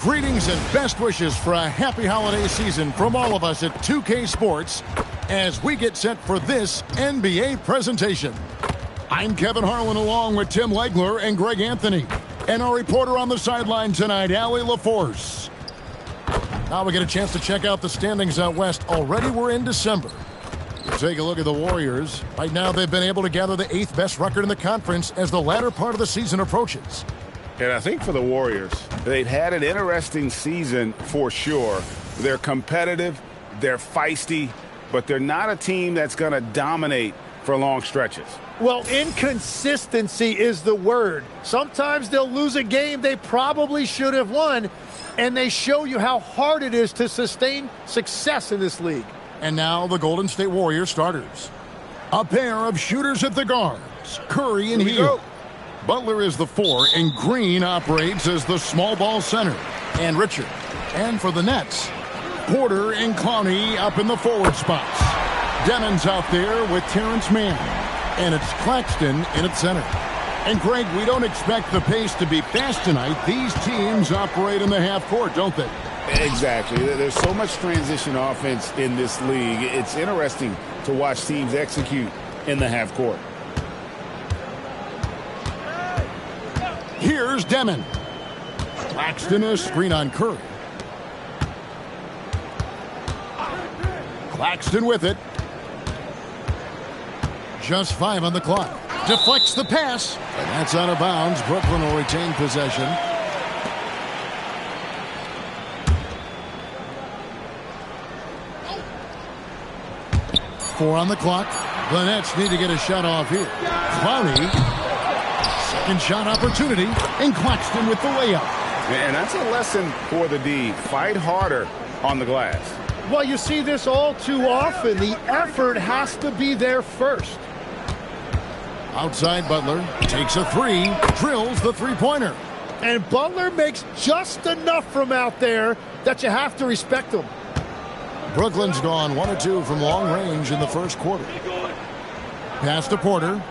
Greetings and best wishes for a happy holiday season from all of us at 2K Sports as we get set for this NBA presentation. I'm Kevin Harlan along with Tim Legler and Greg Anthony. And our reporter on the sideline tonight, Allie LaForce. Now we get a chance to check out the standings out west. Already we're in December. We'll take a look at the Warriors. Right now they've been able to gather the 8th best record in the conference as the latter part of the season approaches. And I think for the Warriors, they've had an interesting season for sure. They're competitive, they're feisty, but they're not a team that's going to dominate for long stretches. Well, inconsistency is the word. Sometimes they'll lose a game they probably should have won, and they show you how hard it is to sustain success in this league. And now the Golden State Warriors starters. A pair of shooters at the guards, Curry and Hield. Butler is the 4, and Green operates as the small ball center. And Richard. And for the Nets, Porter and Clowney up in the forward spots. Demon's out there with Terrence Mann. And it's Claxton in at center. And Greg, we don't expect the pace to be fast tonight. These teams operate in the half court, don't they? Exactly. There's so much transition offense in this league. It's interesting to watch teams execute in the half court. Here's Demon. Claxton a screen on Curry. Claxton with it. Just 5 on the clock. Deflects the pass. And that's out of bounds. Brooklyn will retain possession. Four on the clock. The Nets need to get a shot off here. Clowney. Second shot opportunity, and Claxton with the layup. And that's a lesson for the D. Fight harder on the glass. Well, you see this all too often. The effort has to be there first. Outside Butler, takes a 3, drills the three-pointer. And Butler makes just enough from out there that you have to respect him. Brooklyn's gone 1 of 2 from long range in the first quarter. Pass to Porter.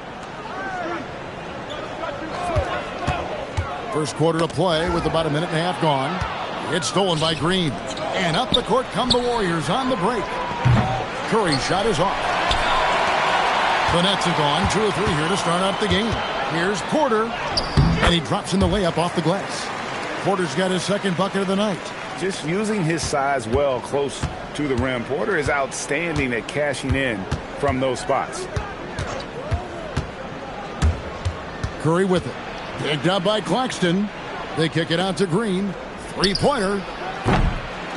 First quarter to play with about a minute and a half gone. It's stolen by Green. And up the court come the Warriors on the break. Curry's shot is off. The Nets have gone 2 of 3 here to start out the game. Here's Porter. And he drops in the layup off the glass. Porter's got his second bucket of the night. Just using his size well close to the rim. Porter is outstanding at cashing in from those spots. Curry with it. Picked up by Claxton. They kick it out to Green. Three-pointer.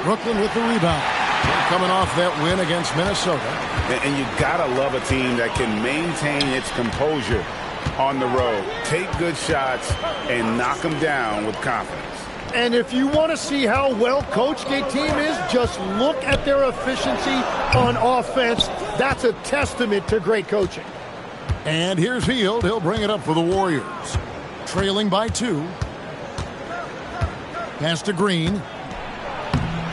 Brooklyn with the rebound. They're coming off that win against Minnesota. And you gotta love a team that can maintain its composure on the road. Take good shots and knock them down with confidence. And if you want to see how well coached a team is, just look at their efficiency on offense. That's a testament to great coaching. And here's Hield. He'll bring it up for the Warriors. Trailing by 2. Pass to Green.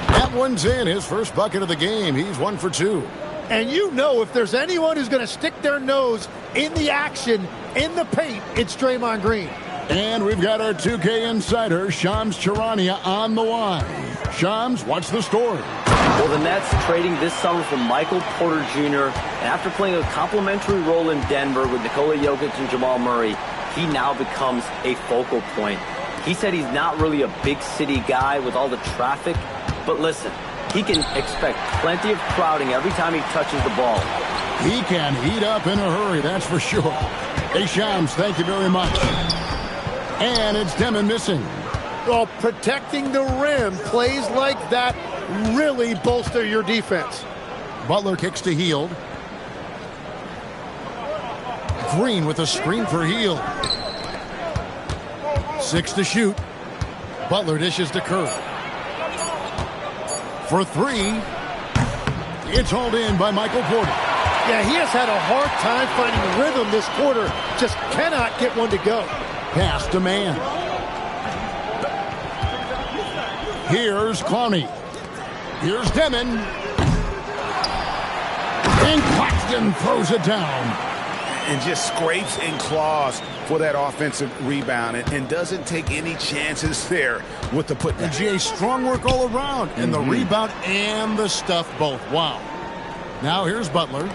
That one's in. His first bucket of the game. He's 1 for 2. And you know if there's anyone who's going to stick their nose in the action, in the paint, it's Draymond Green. And we've got our 2K insider, Shams Charania, on the line. Shams, what's the story? Well, the Nets trading this summer for Michael Porter Jr. And after playing a complimentary role in Denver with Nikola Jokic and Jamal Murray, he now becomes a focal point. He said he's not really a big city guy with all the traffic, but listen, he can expect plenty of crowding every time he touches the ball. He can heat up in a hurry, that's for sure. Hey, Shams, thank you very much. And it's Demon missing. Well, protecting the rim, plays like that really bolster your defense. Butler kicks to Hield. Green with a screen for Hield. 6 to shoot. Butler dishes to Curry. For 3. It's hauled in by Michael Porter. Yeah, he has had a hard time finding rhythm this quarter. Just cannot get one to go. Pass to Mann. Here's Clowney. Here's Demon. And Claxton throws it down. And just scrapes and claws for that offensive rebound and doesn't take any chances there with the putback. And GA, strong work all around. And the rebound and the stuff both. Wow. Now here's Butler.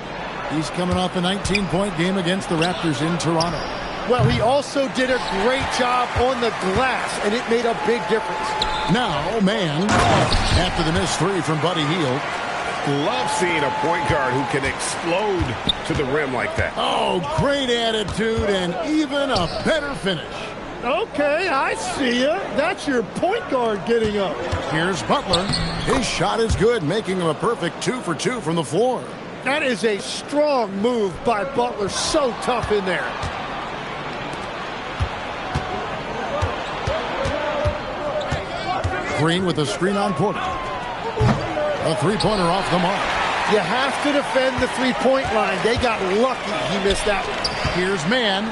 He's coming off a 19-point game against the Raptors in Toronto. Well, he also did a great job on the glass, and it made a big difference. Now, man, after the missed three from Buddy Hield. Love seeing a point guard who can explode to the rim like that. Oh, great attitude and even a better finish. Okay, I see ya. That's your point guard getting up. Here's Butler. His shot is good, making him a perfect 2 for 2 from the floor. That is a strong move by Butler. So tough in there. Green with a screen on Porter. A three-pointer off the mark. You have to defend the three-point line. They got lucky he missed that one. Here's Mann.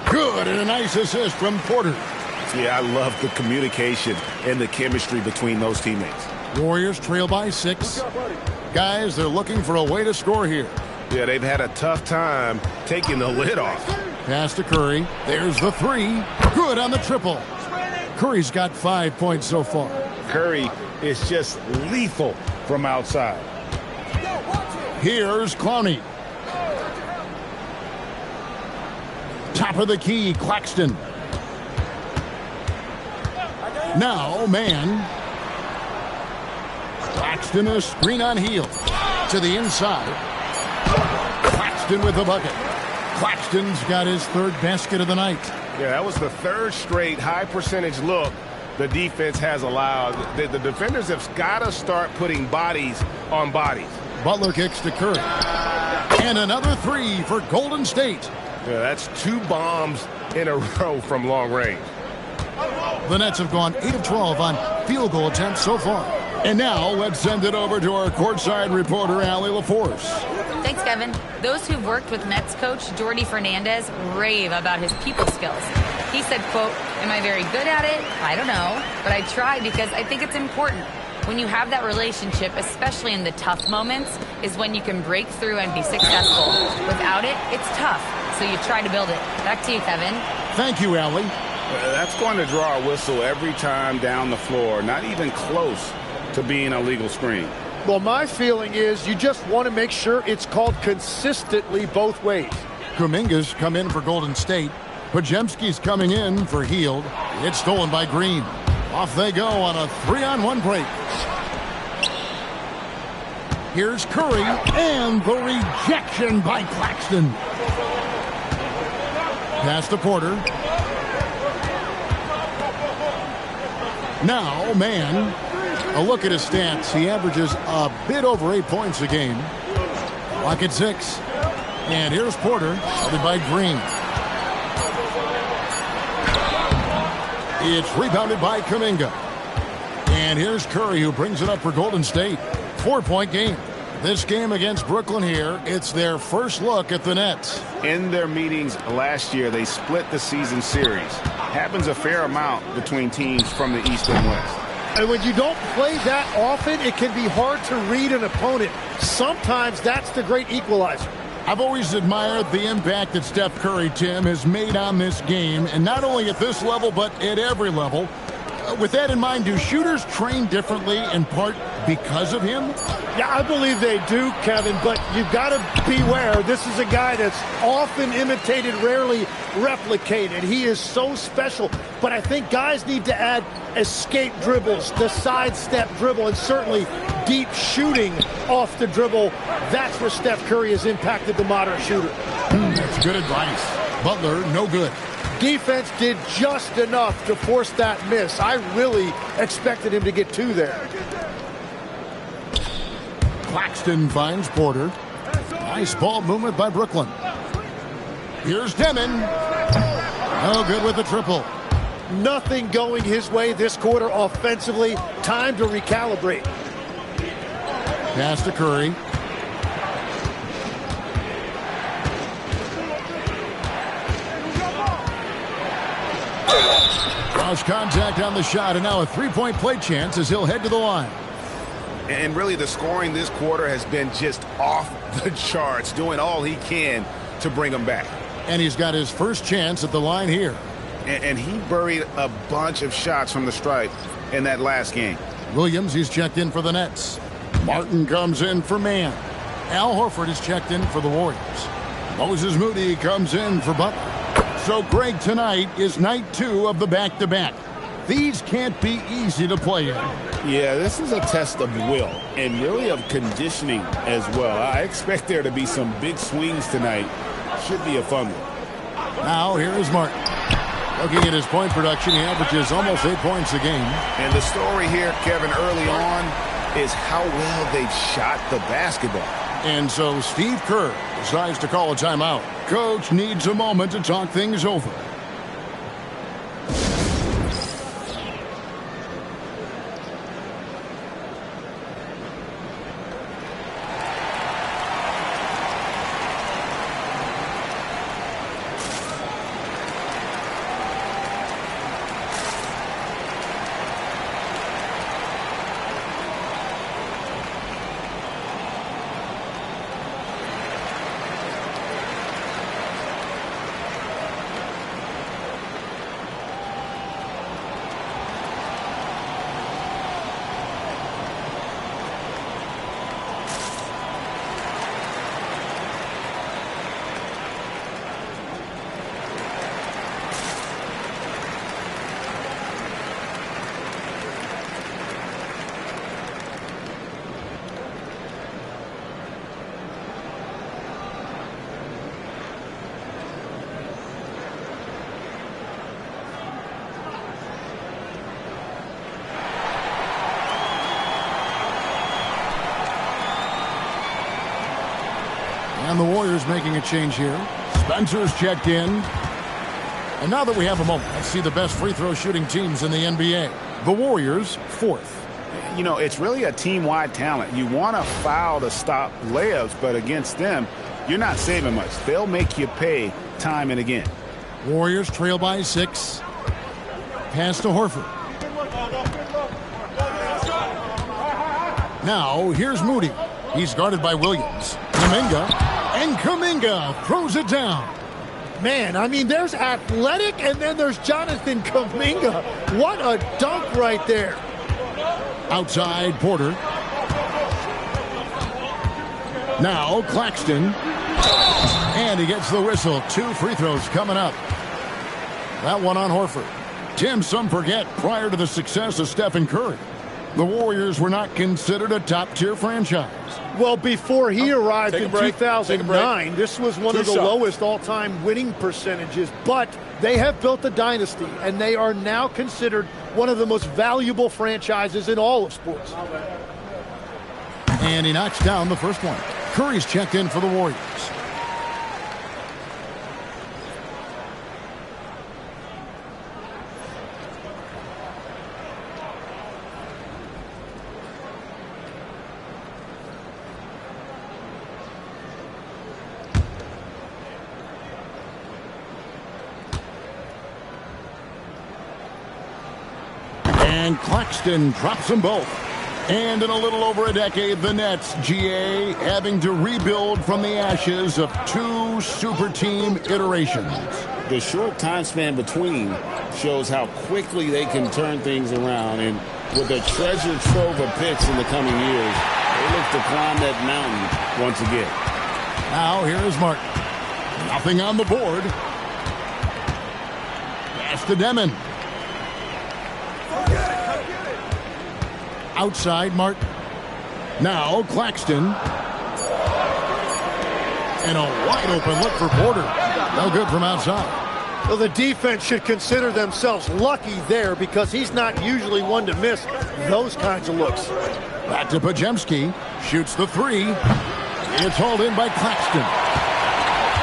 Good, and a nice assist from Porter. Yeah, I love the communication and the chemistry between those teammates. Warriors trail by 6. Guys, they're looking for a way to score here. Yeah, they've had a tough time taking the lid off. Pass to Curry. There's the three. Good on the triple. Curry's got 5 points so far. Curry is just lethal from outside. Here's Clowney. Top of the key, Claxton. Now, man. Claxton a screen on Hield. To the inside. Claxton with the bucket. Claxton's got his third basket of the night. Yeah, that was the third straight high percentage look the defense has allowed. The defenders have got to start putting bodies on bodies. Butler kicks to Curry. And another three for Golden State. Yeah, that's 2 bombs in a row from long range. The Nets have gone 8 of 12 on field goal attempts so far. And now let's send it over to our courtside reporter, Allie LaForce. Thanks, Kevin. Those who've worked with Nets coach Jordi Fernandez rave about his people skills. He said, quote, "Am I very good at it? I don't know, but I try because I think it's important. When you have that relationship, especially in the tough moments, is when you can break through and be successful. Without it, it's tough, so you try to build it." Back to you, Kevin. Thank you, Allie. That's going to draw a whistle every time down the floor. Not even close to being a legal screen. Well, my feeling is you just want to make sure it's called consistently both ways. Kuminga's come in for Golden State. Podziemski's coming in for Hield. It's stolen by Green. Off they go on a 3-on-1 break. Here's Curry, and the rejection by Claxton. Pass to Porter. Now, man, a look at his stats. He averages a bit over 8 points a game. Clock at 6. And here's Porter, headed by Green. It's rebounded by Kuminga. And here's Curry, who brings it up for Golden State. 4-point game. This game against Brooklyn here, it's their first look at the Nets. In their meetings last year, they split the season series. Happens a fair amount between teams from the East and West. And when you don't play that often, it can be hard to read an opponent. Sometimes that's the great equalizer. I've always admired the impact that Steph Curry, Tim, has made on this game, and not only at this level, but at every level. With that in mind, do shooters train differently in part because of him? Yeah, I believe they do, Kevin, but you've got to beware. This is a guy that's often imitated, rarely replicated. He is so special, but I think guys need to add escape dribbles, the sidestep dribble, and certainly deep shooting off the dribble. That's where Steph Curry has impacted the modern shooter. That's good advice. Butler, no good. Defense did just enough to force that miss. I really expected him to get 2 there. Claxton finds Porter. Nice ball movement by Brooklyn. Here's Demon. No good with the triple. Nothing going his way this quarter offensively. Time to recalibrate. Pass to Curry. Cross contact on the shot, and now a 3-point play chance as he'll head to the line. And really, the scoring this quarter has been just off the charts, doing all he can to bring them back. And he's got his first chance at the line here. And he buried a bunch of shots from the stripe in that last game. Williams, he's checked in for the Nets. Martin comes in for Man. Al Horford is checked in for the Warriors. Moses Moody comes in for Butler. So, Greg, tonight is night 2 of the back-to-back. These can't be easy to play in. Yeah, this is a test of will and really of conditioning as well. I expect there to be some big swings tonight. Should be a fun one. Now, here is Martin. Looking at his point production, he averages almost 8 points a game. And the story here, Kevin, early on is how well they've shot the basketball. And so Steve Kerr decides to call a timeout. Coach needs a moment to talk things over. And the Warriors making a change here. Spencer's checked in. And now that we have a moment, let's see the best free throw shooting teams in the NBA. The Warriors, 4th. You know, it's really a team-wide talent. You want to foul to stop layups, but against them, you're not saving much. They'll make you pay time and again. Warriors trail by 6. Pass to Horford. Now, here's Moody. He's guarded by Williams. Kuminga. And Kuminga throws it down. Man, I mean, there's athletic, and then there's Jonathan Kuminga. What a dunk right there. Outside, Porter. Now, Claxton. And he gets the whistle. 2 free throws coming up. That one on Horford. Tim, some forget, prior to the success of Stephen Curry, the Warriors were not considered a top-tier franchise. Well, before he arrived in 2009, this was one of the lowest all-time winning percentages, but they have built a dynasty, and they are now considered one of the most valuable franchises in all of sports. And he knocks down the first one. Curry's checked in for the Warriors. And Claxton drops them both. And in a little over a decade, the Nets, GA, having to rebuild from the ashes of 2 super team iterations. The short time span between shows how quickly they can turn things around. And with a treasure trove of picks in the coming years, they look to climb that mountain once again. Now here is Martin. Nothing on the board. Pass to Demon. Outside, Martin. Now, Claxton. And a wide open look for Porter. No good from outside. Well, the defense should consider themselves lucky there because he's not usually one to miss those kinds of looks. Back to Pajemski. Shoots the 3. It's hauled in by Claxton.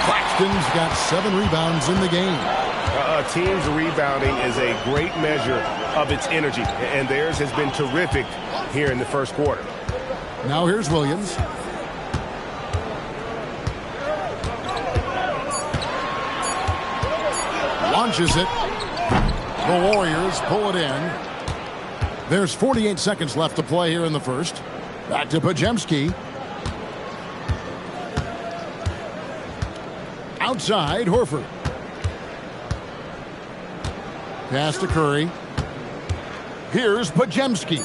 Claxton's got 7 rebounds in the game. A team's rebounding is a great measure of its energy, and theirs has been terrific here in the first quarter. Now here's Williams. Launches it. The Warriors pull it in. There's 48 seconds left to play here in the first. Back to Pajemski. Outside, Horford. Pass to Curry. Here's Pajemski.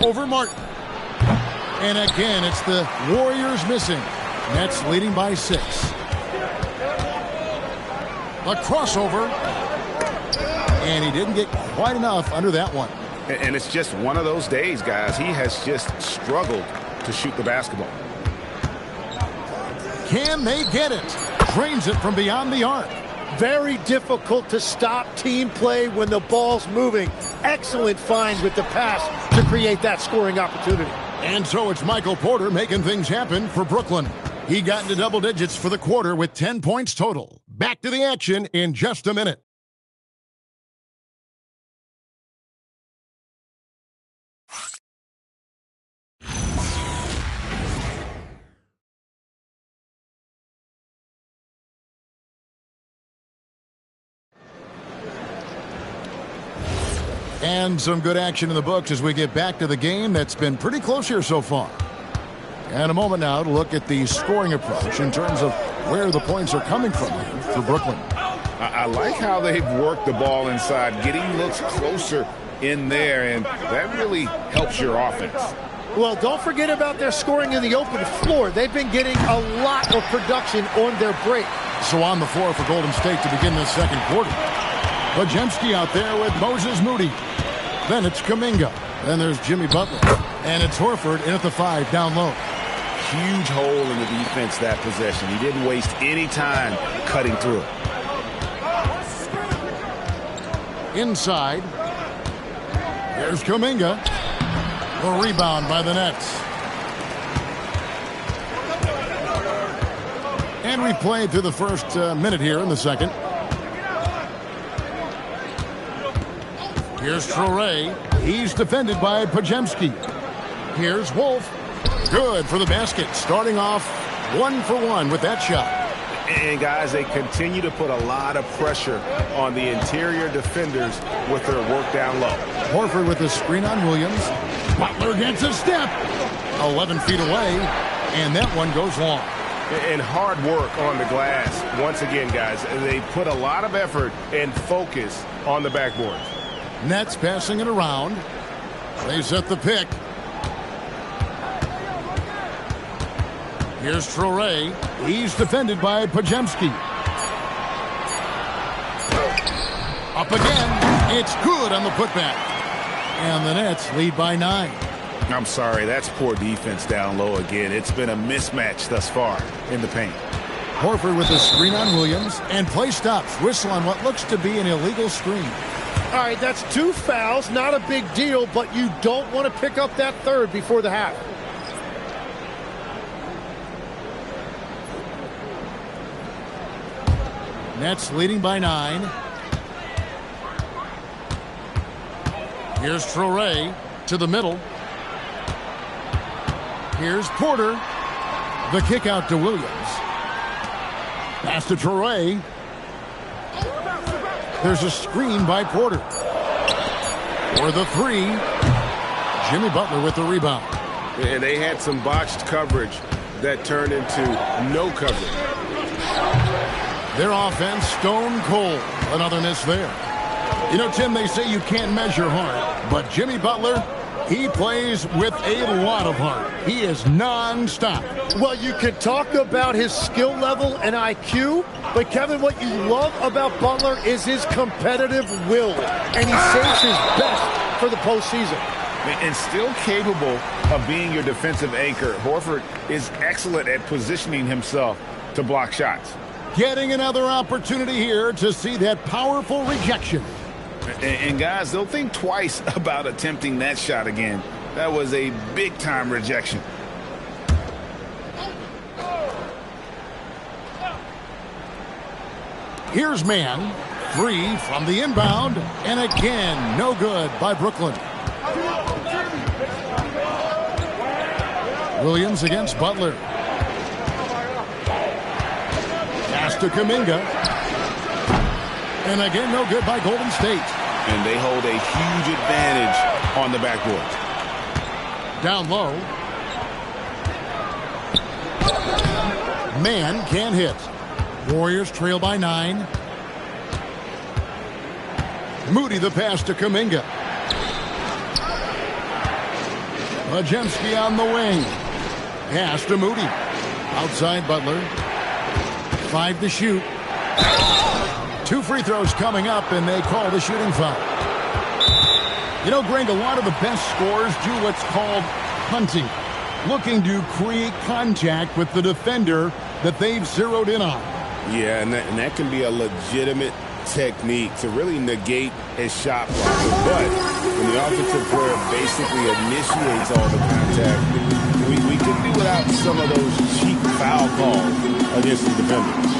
Over Martin. And again, it's the Warriors missing. Nets leading by 6. A crossover. And he didn't get quite enough under that one. And it's just one of those days, guys. He has just struggled to shoot the basketball. Can they get it? Drains it from beyond the arc. Very difficult to stop team play when the ball's moving. Excellent find with the pass to create that scoring opportunity. And so it's Michael Porter making things happen for Brooklyn. He got into double digits for the quarter with 10 points total. Back to the action in just a minute. And some good action in the books as we get back to the game that's been pretty close here so far. And a moment now to look at the scoring approach in terms of where the points are coming from here for Brooklyn. I like how they've worked the ball inside, getting looks closer in there, and that really helps your offense. Well, don't forget about their scoring in the open floor. They've been getting a lot of production on their break. So on the floor for Golden State to begin this second quarter. Pajemski out there with Moses Moody. Then it's Kuminga. Then there's Jimmy Butler. And it's Horford in at the 5 down low. Huge hole in the defense that possession. He didn't waste any time cutting through it. Inside. There's Kuminga. A rebound by the Nets. And we played through the first minute here in the second. Here's Traore. He's defended by Pajemski. Here's Wolf. Good for the basket. Starting off 1 for 1 with that shot. And, guys, they continue to put a lot of pressure on the interior defenders with their work down low. Horford with the screen on Williams. Butler gets a step. 11 feet away. And that one goes long. And hard work on the glass. Once again, guys, they put a lot of effort and focus on the backboard. Nets passing it around. They set the pick. Here's Traore. He's defended by Pajemski. Up again. It's good on the putback. And the Nets lead by 9. I'm sorry, that's poor defense down low again. It's been a mismatch thus far in the paint. Horford with the screen on Williams. And play stops. Whistle on what looks to be an illegal screen. All right, that's 2 fouls. Not a big deal, but you don't want to pick up that third before the half. Nets leading by 9. Here's Traore to the middle. Here's Porter. The kick out to Williams. Pass to Traore. There's a screen by Porter. For the 3. Jimmy Butler with the rebound. And they had some botched coverage that turned into no coverage. Their offense stone cold. Another miss there. You know, Tim, they say you can't measure heart, but Jimmy Butler, he plays with a lot of heart. He is non-stop. Well, you could talk about his skill level and IQ, but Kevin, what you love about Butler is his competitive will, and he saves his best for the postseason. And still capable of being your defensive anchor. Horford is excellent at positioning himself to block shots. Getting another opportunity here to see that powerful rejection. And guys, they'll think twice about attempting that shot again. That was a big-time rejection. Here's man. 3 from the inbound. And again, no good by Brooklyn. Williams against Butler. Pass to Kuminga. And again, no good by Golden State. And they hold a huge advantage on the backboard. Down low. Man can't hit. Warriors trail by 9. Moody the pass to Kuminga. Majemski on the wing. Pass to Moody. Outside Butler. 5 to shoot. 2 free throws coming up, and they call the shooting foul. You know, Greg, a lot of the best scorers do what's called hunting, looking to create contact with the defender that they've zeroed in on. Yeah, and that can be a legitimate technique to really negate a shot blocker. But when the offensive player basically initiates all the contact, we can do without some of those cheap foul calls against the defenders.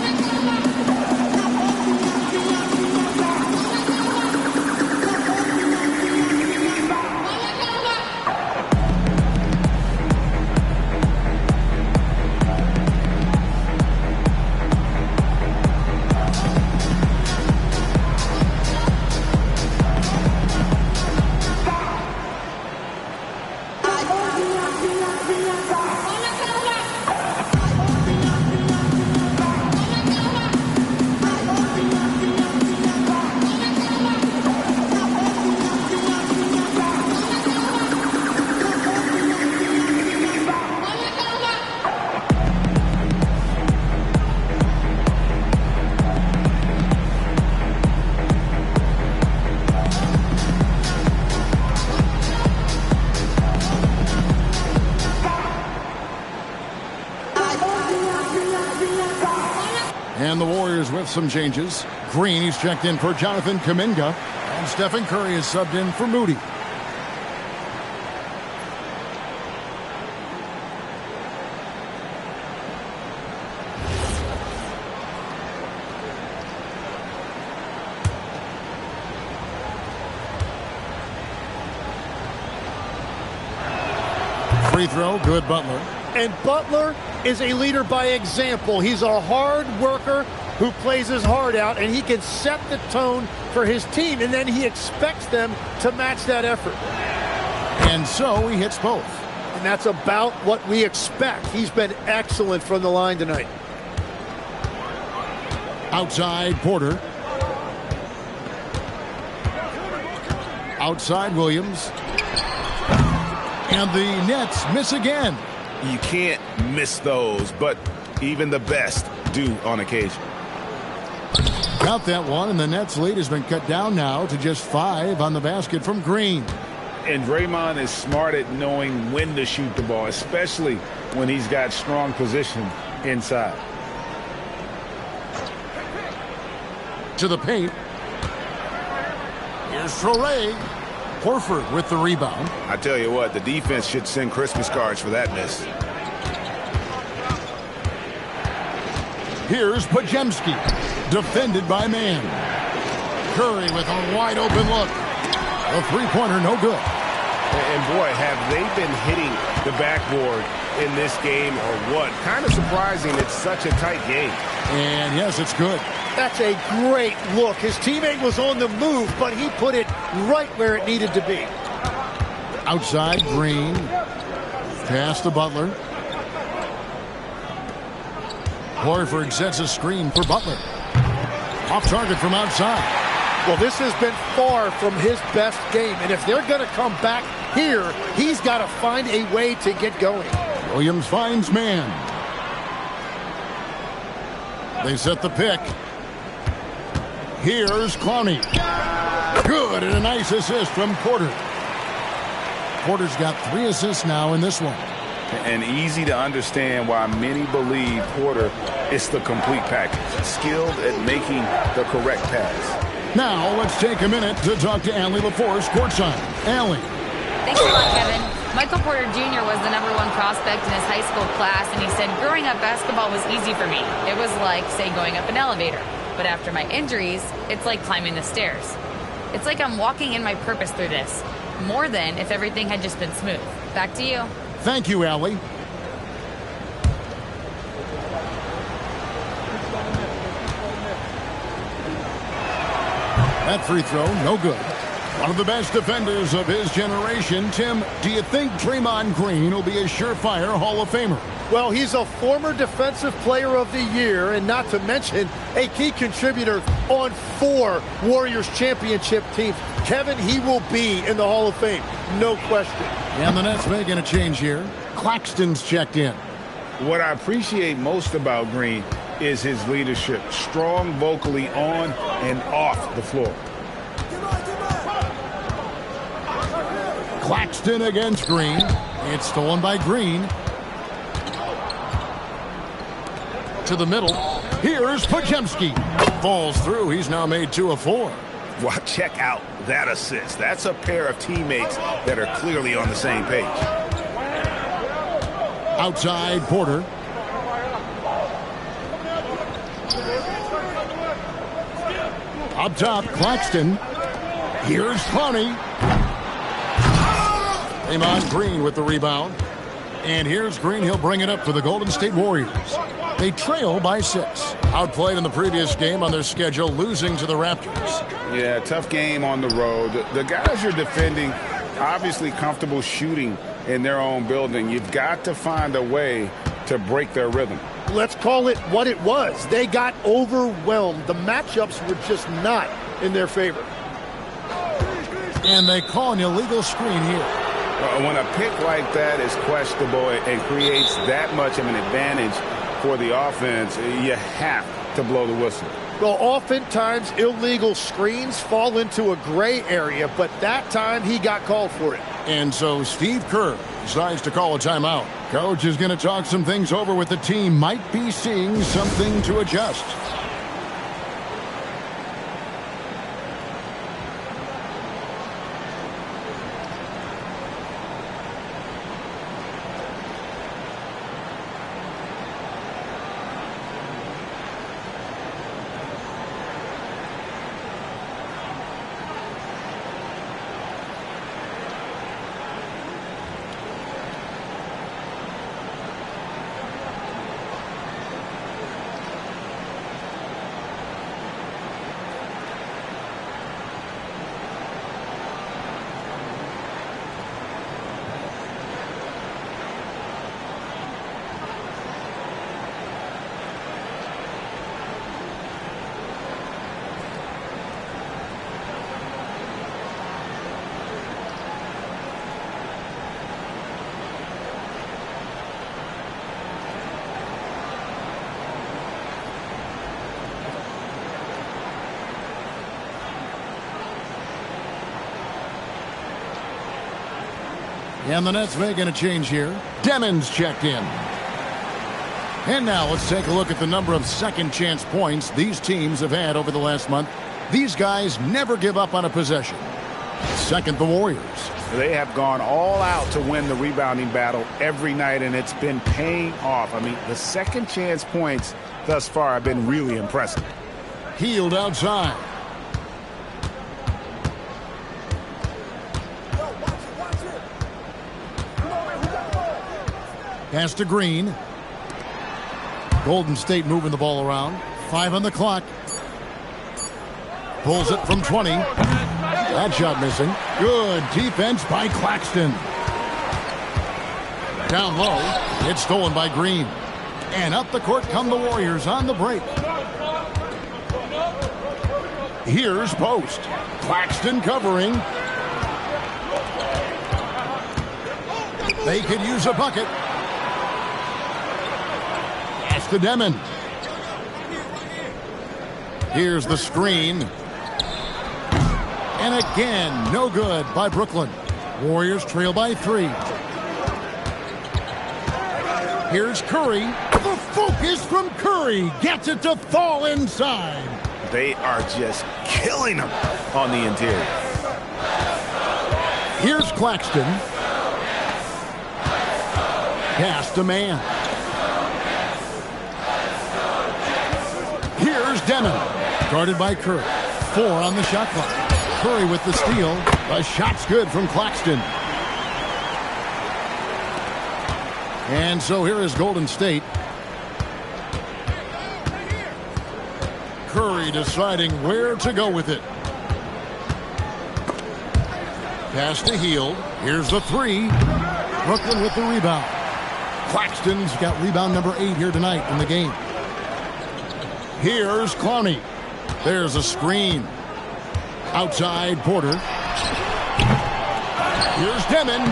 And the Warriors with some changes. Green, he's checked in for Jonathan Kuminga. And Stephen Curry is subbed in for Moody. Free throw, good Butler. And Butler is a leader by example. He's a hard worker who plays his heart out, and he can set the tone for his team, and then he expects them to match that effort. And so he hits both. And that's about what we expect. He's been excellent from the line tonight. Outside Porter. Outside Williams. And the Nets miss again. You can't miss those, but even the best do on occasion. Got that one, and the Nets lead has been cut down now to just 5 on the basket from Green. And Draymond is smart at knowing when to shoot the ball, especially when he's got strong position inside. To the paint. Here's Traore. Horford with the rebound. I tell you what, the defense should send Christmas cards for that miss. Here's Majemski, defended by Man. Curry with a wide open look. A three-pointer, no good. And boy, have they been hitting the backboard in this game or what? Kind of surprising it's such a tight game. And yes, it's good. That's a great look. His teammate was on the move, but he put it right where it needed to be. Outside, Green. Pass to Butler. Horford sets a screen for Butler. Off target from outside. Well, this has been far from his best game, and if they're going to come back here, he's got to find a way to get going. Williams finds Man. They set the pick. Here's Clowney. Good, and a nice assist from Porter. Porter's got 3 assists now in this one. And easy to understand why many believe Porter is the complete package. Skilled at making the correct pass. Now let's take a minute to talk to Allie LaForce courtside. Allie. Thanks a lot, Kevin. Michael Porter Jr. was the #1 prospect in his high school class, and he said, growing up, basketball was easy for me. It was like, say, going up an elevator. But after my injuries, it's like climbing the stairs. It's like I'm walking in my purpose through this, more than if everything had just been smooth. Back to you. Thank you, Allie. That free throw, no good. One of the best defenders of his generation. Tim, do you think Draymond Green will be a surefire Hall of Famer? Well, he's a former Defensive Player of the Year, and not to mention a key contributor on 4 Warriors championship teams. Kevin, he will be in the Hall of Fame, no question. And the Nets making a change here. Claxton's checked in. What I appreciate most about Green is his leadership. Strong vocally on and off the floor. Claxton against Green. It's stolen by Green. To the middle. Here's Podziemski. Falls through. He's now made 2 of 4. Well, check out that assist. That's a pair of teammates that are clearly on the same page. Outside, Porter. Up top, Claxton. Here's Clowney. Draymond Green with the rebound. And here's Green. He'll bring it up for the Golden State Warriors. They trail by 6. Outplayed in the previous game on their schedule, losing to the Raptors. Yeah, tough game on the road. The guys you're defending, obviously comfortable shooting in their own building. You've got to find a way to break their rhythm. Let's call it what it was. They got overwhelmed. The matchups were just not in their favor. And they call an illegal screen here. When a pick like that is questionable and creates that much of an advantage for the offense, you have to blow the whistle. Well, oftentimes illegal screens fall into a gray area, but that time he got called for it. And so Steve Kerr decides to call a timeout. Coach is going to talk some things over with the team. Might be seeing something to adjust. And the Nets making a change here. Demon's checked in. And now let's take a look at the number of second chance points these teams have had over the last month. These guys never give up on a possession. Second, the Warriors. They have gone all out to win the rebounding battle every night, and it's been paying off. I mean, the second chance points thus far have been really impressive. Healed outside. Pass to Green. Golden State moving the ball around. 5 on the clock. Pulls it from 20. That shot missing. Good defense by Claxton. Down low. It's stolen by Green. And up the court come the Warriors on the break. Here's Post. Claxton covering. They could use a bucket. Pass to Demon. Here's the screen. And again, no good by Brooklyn. Warriors trail by 3. Here's Curry. The focus from Curry. Gets it to fall inside. They are just killing them on the interior. Here's Claxton. Pass to Man. Here's Demon. Guarded by Curry. 4 on the shot clock. Curry with the steal. The shot's good from Claxton. And so here is Golden State. Curry deciding where to go with it. Pass to Hield. Here's the three. Brooklyn with the rebound. Claxton's got rebound number 8 here tonight in the game. Here's Clowney. There's a screen. Outside Porter. Here's Demon.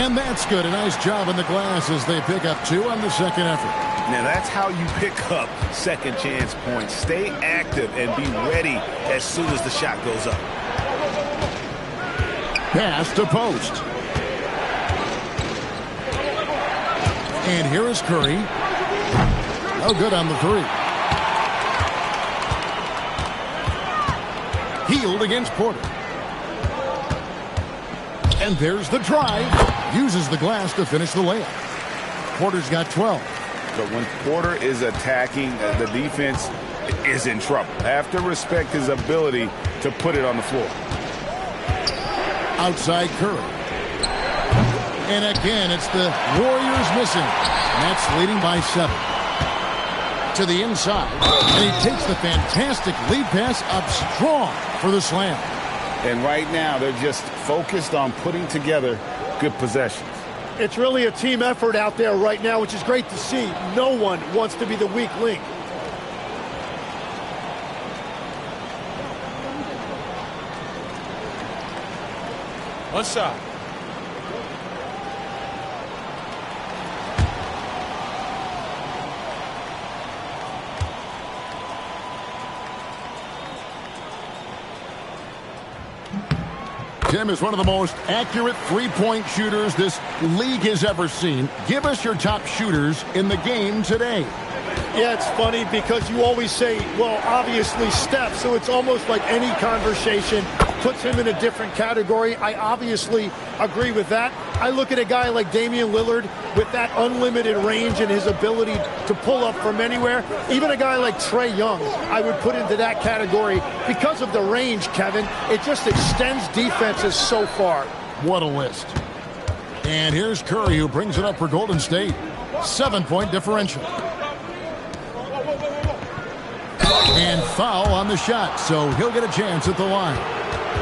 And that's good. A nice job in the glass as they pick up 2 on the second effort. Now that's how you pick up second chance points. Stay active and be ready as soon as the shot goes up. Pass to Post. And here is Curry. Oh, good on the 3. Hield against Porter. And there's the drive. Uses the glass to finish the layup. Porter's got 12. But when Porter is attacking, the defense is in trouble. Have to respect his ability to put it on the floor. Outside Curry. And again, it's the Warriors missing. Nets leading by 7. To the inside. And he takes the fantastic lead pass up strong for the slam. And right now, they're just focused on putting together good possessions. It's really a team effort out there right now, which is great to see. No one wants to be the weak link. What's up? Tim is one of the most accurate three-point shooters this league has ever seen. Give us your top shooters in the game today. Yeah, it's funny because you always say, well, obviously Steph, so it's almost like any conversation puts him in a different category. I obviously agree with that. I look at a guy like Damian Lillard with that unlimited range and his ability to pull up from anywhere. Even a guy like Trae Young, I would put into that category because of the range, Kevin. It just extends defenses so far. What a list. And here's Curry, who brings it up for Golden State. 7-point differential. And foul on the shot, so he'll get a chance at the line.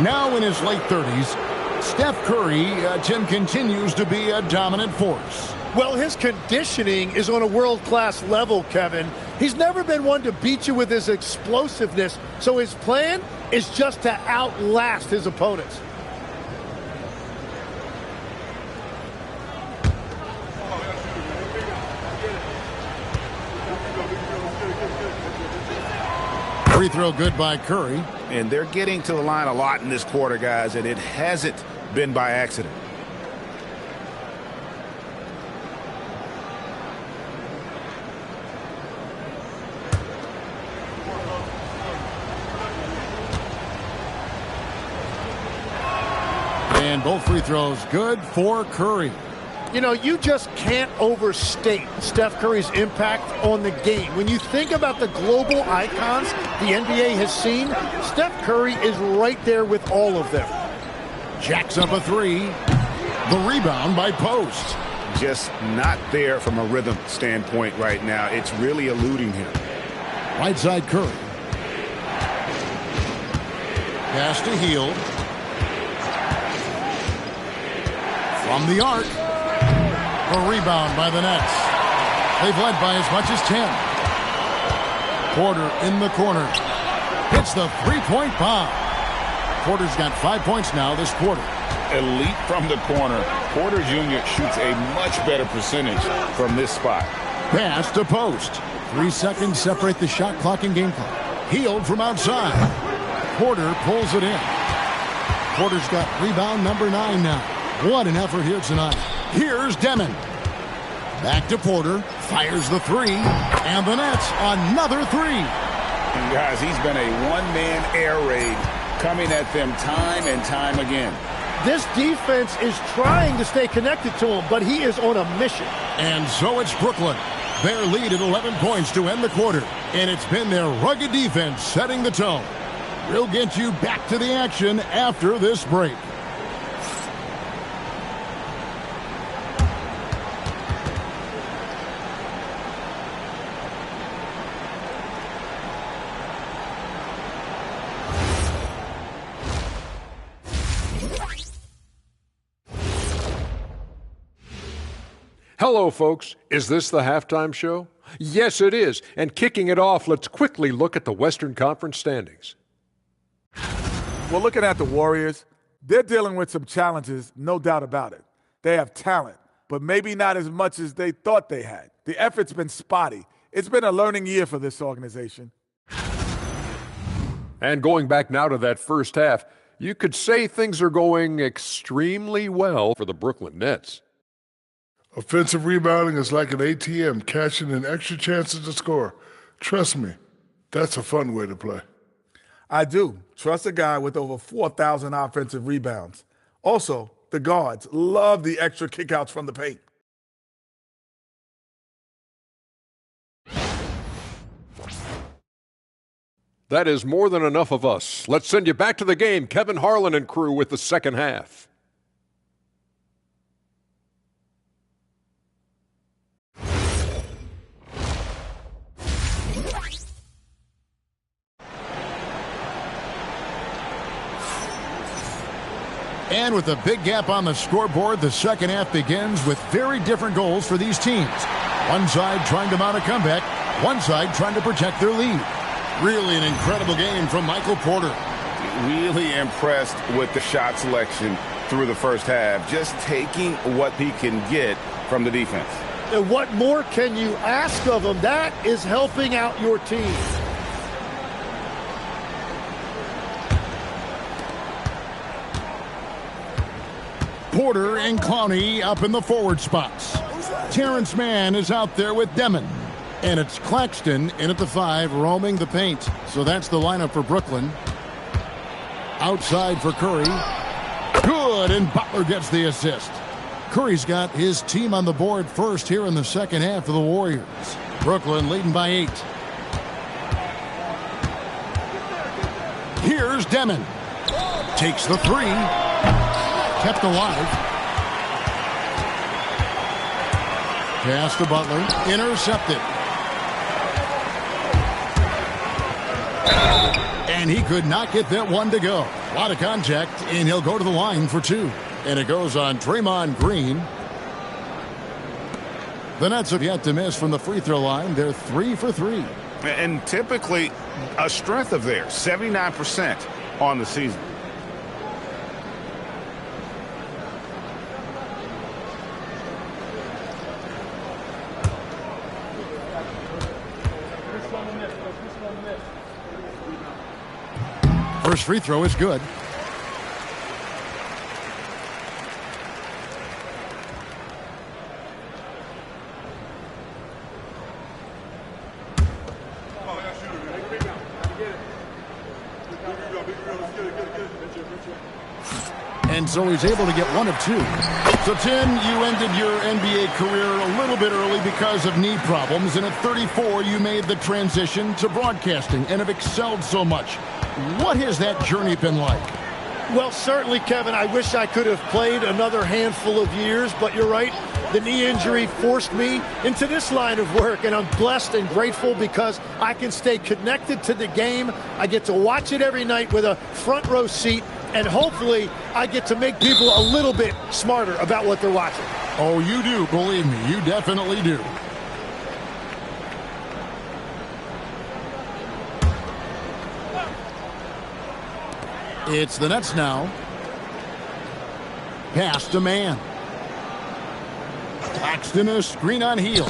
Now in his late 30s, Steph Curry, Tim, continues to be a dominant force. Well, his conditioning is on a world-class level, Kevin. He's never been one to beat you with his explosiveness, so his plan is just to outlast his opponents. Free throw good by Curry. And they're getting to the line a lot in this quarter, guys, and it hasn't been by accident. And both free throws good for Curry. You know, you just can't overstate Steph Curry's impact on the game. When you think about the global icons the NBA has seen, Steph Curry is right there with all of them. Jacks up a 3. The rebound by Post. Just not there from a rhythm standpoint right now. It's really eluding him. Right side Curry. Pass to Hield. From the arc. A rebound by the Nets. They've led by as much as 10. Porter in the corner. Hits the three-point bomb. Porter's got 5 points now this quarter. Elite from the corner. Porter Jr. shoots a much better percentage from this spot. Pass to Post. 3 seconds separate the shot clock and game clock. Hield from outside. Porter pulls it in. Porter's got rebound number 9 now. What an effort here tonight. Here's Demon. Back to Porter. Fires the 3. And the Nets another 3. And guys, he's been a one-man air raid coming at them time and time again. This defense is trying to stay connected to him, but he is on a mission. And so it's Brooklyn. Their lead at 11 points to end the quarter. And it's been their rugged defense setting the tone. We'll get you back to the action after this break. Hello, folks. Is this the halftime show? Yes, it is. And kicking it off, let's quickly look at the Western Conference standings. Well, looking at the Warriors, they're dealing with some challenges, no doubt about it. They have talent, but maybe not as much as they thought they had. The effort's been spotty. It's been a learning year for this organization. And going back now to that first half, you could say things are going extremely well for the Brooklyn Nets. Offensive rebounding is like an ATM, cashing in extra chances to score. Trust me, that's a fun way to play. I do. Trust a guy with over 4,000 offensive rebounds. Also, the guards love the extra kickouts from the paint. That is more than enough of us. Let's send you back to the game. Kevin Harlan and crew with the second half. And with a big gap on the scoreboard, the second half begins with very different goals for these teams. One side trying to mount a comeback, one side trying to protect their lead. Really an incredible game from Michael Porter. Really impressed with the shot selection through the first half, just taking what he can get from the defense. And what more can you ask of him? That is helping out your team. Porter and Clowney up in the forward spots. Terrence Mann is out there with Demon. And it's Claxton in at the 5, roaming the paint. So that's the lineup for Brooklyn. Outside for Curry. Good, and Butler gets the assist. Curry's got his team on the board first here in the second half for the Warriors. Brooklyn leading by 8. Here's Demon. Takes the 3. Kept alive. Pass to Butler. Intercepted. And he could not get that one to go. A lot of contact, and he'll go to the line for 2. And it goes on Draymond Green. The Nets have yet to miss from the free throw line. They're 3 for 3. And typically a strength of theirs, 79% on the season. First free throw is good. And so he's able to get 1 of 2. So, Tim, you ended your NBA career a little bit early because of knee problems, and at 34 you made the transition to broadcasting and have excelled so much. What has that journey been like? Well, certainly, Kevin, I wish I could have played another handful of years, but you're right. The knee injury forced me into this line of work, and I'm blessed and grateful because I can stay connected to the game. I get to watch it every night with a front row seat, and hopefully I get to make people a little bit smarter about what they're watching. Oh, you do, believe me, you definitely do. It's the Nets now. Pass to Mann. Claxton a screen on Heel.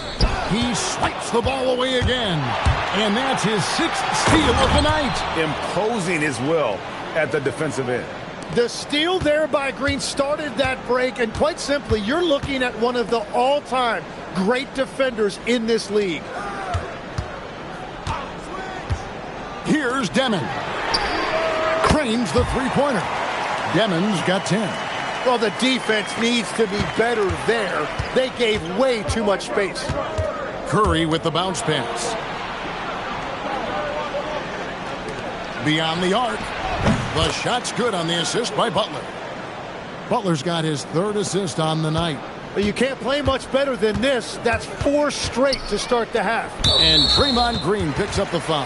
He swipes the ball away again. And that's his 6th steal of the night. Imposing his will at the defensive end. The steal there by Green started that break, and quite simply, you're looking at one of the all-time great defenders in this league. Here's Demon. Cranes the three-pointer. Demon's got 10. Well, the defense needs to be better there. They gave way too much space. Curry with the bounce pass. Beyond the arc. The shot's good on the assist by Butler. Butler's got his 3rd assist on the night. But you can't play much better than this. That's 4 straight to start the half. And Draymond Green picks up the foul.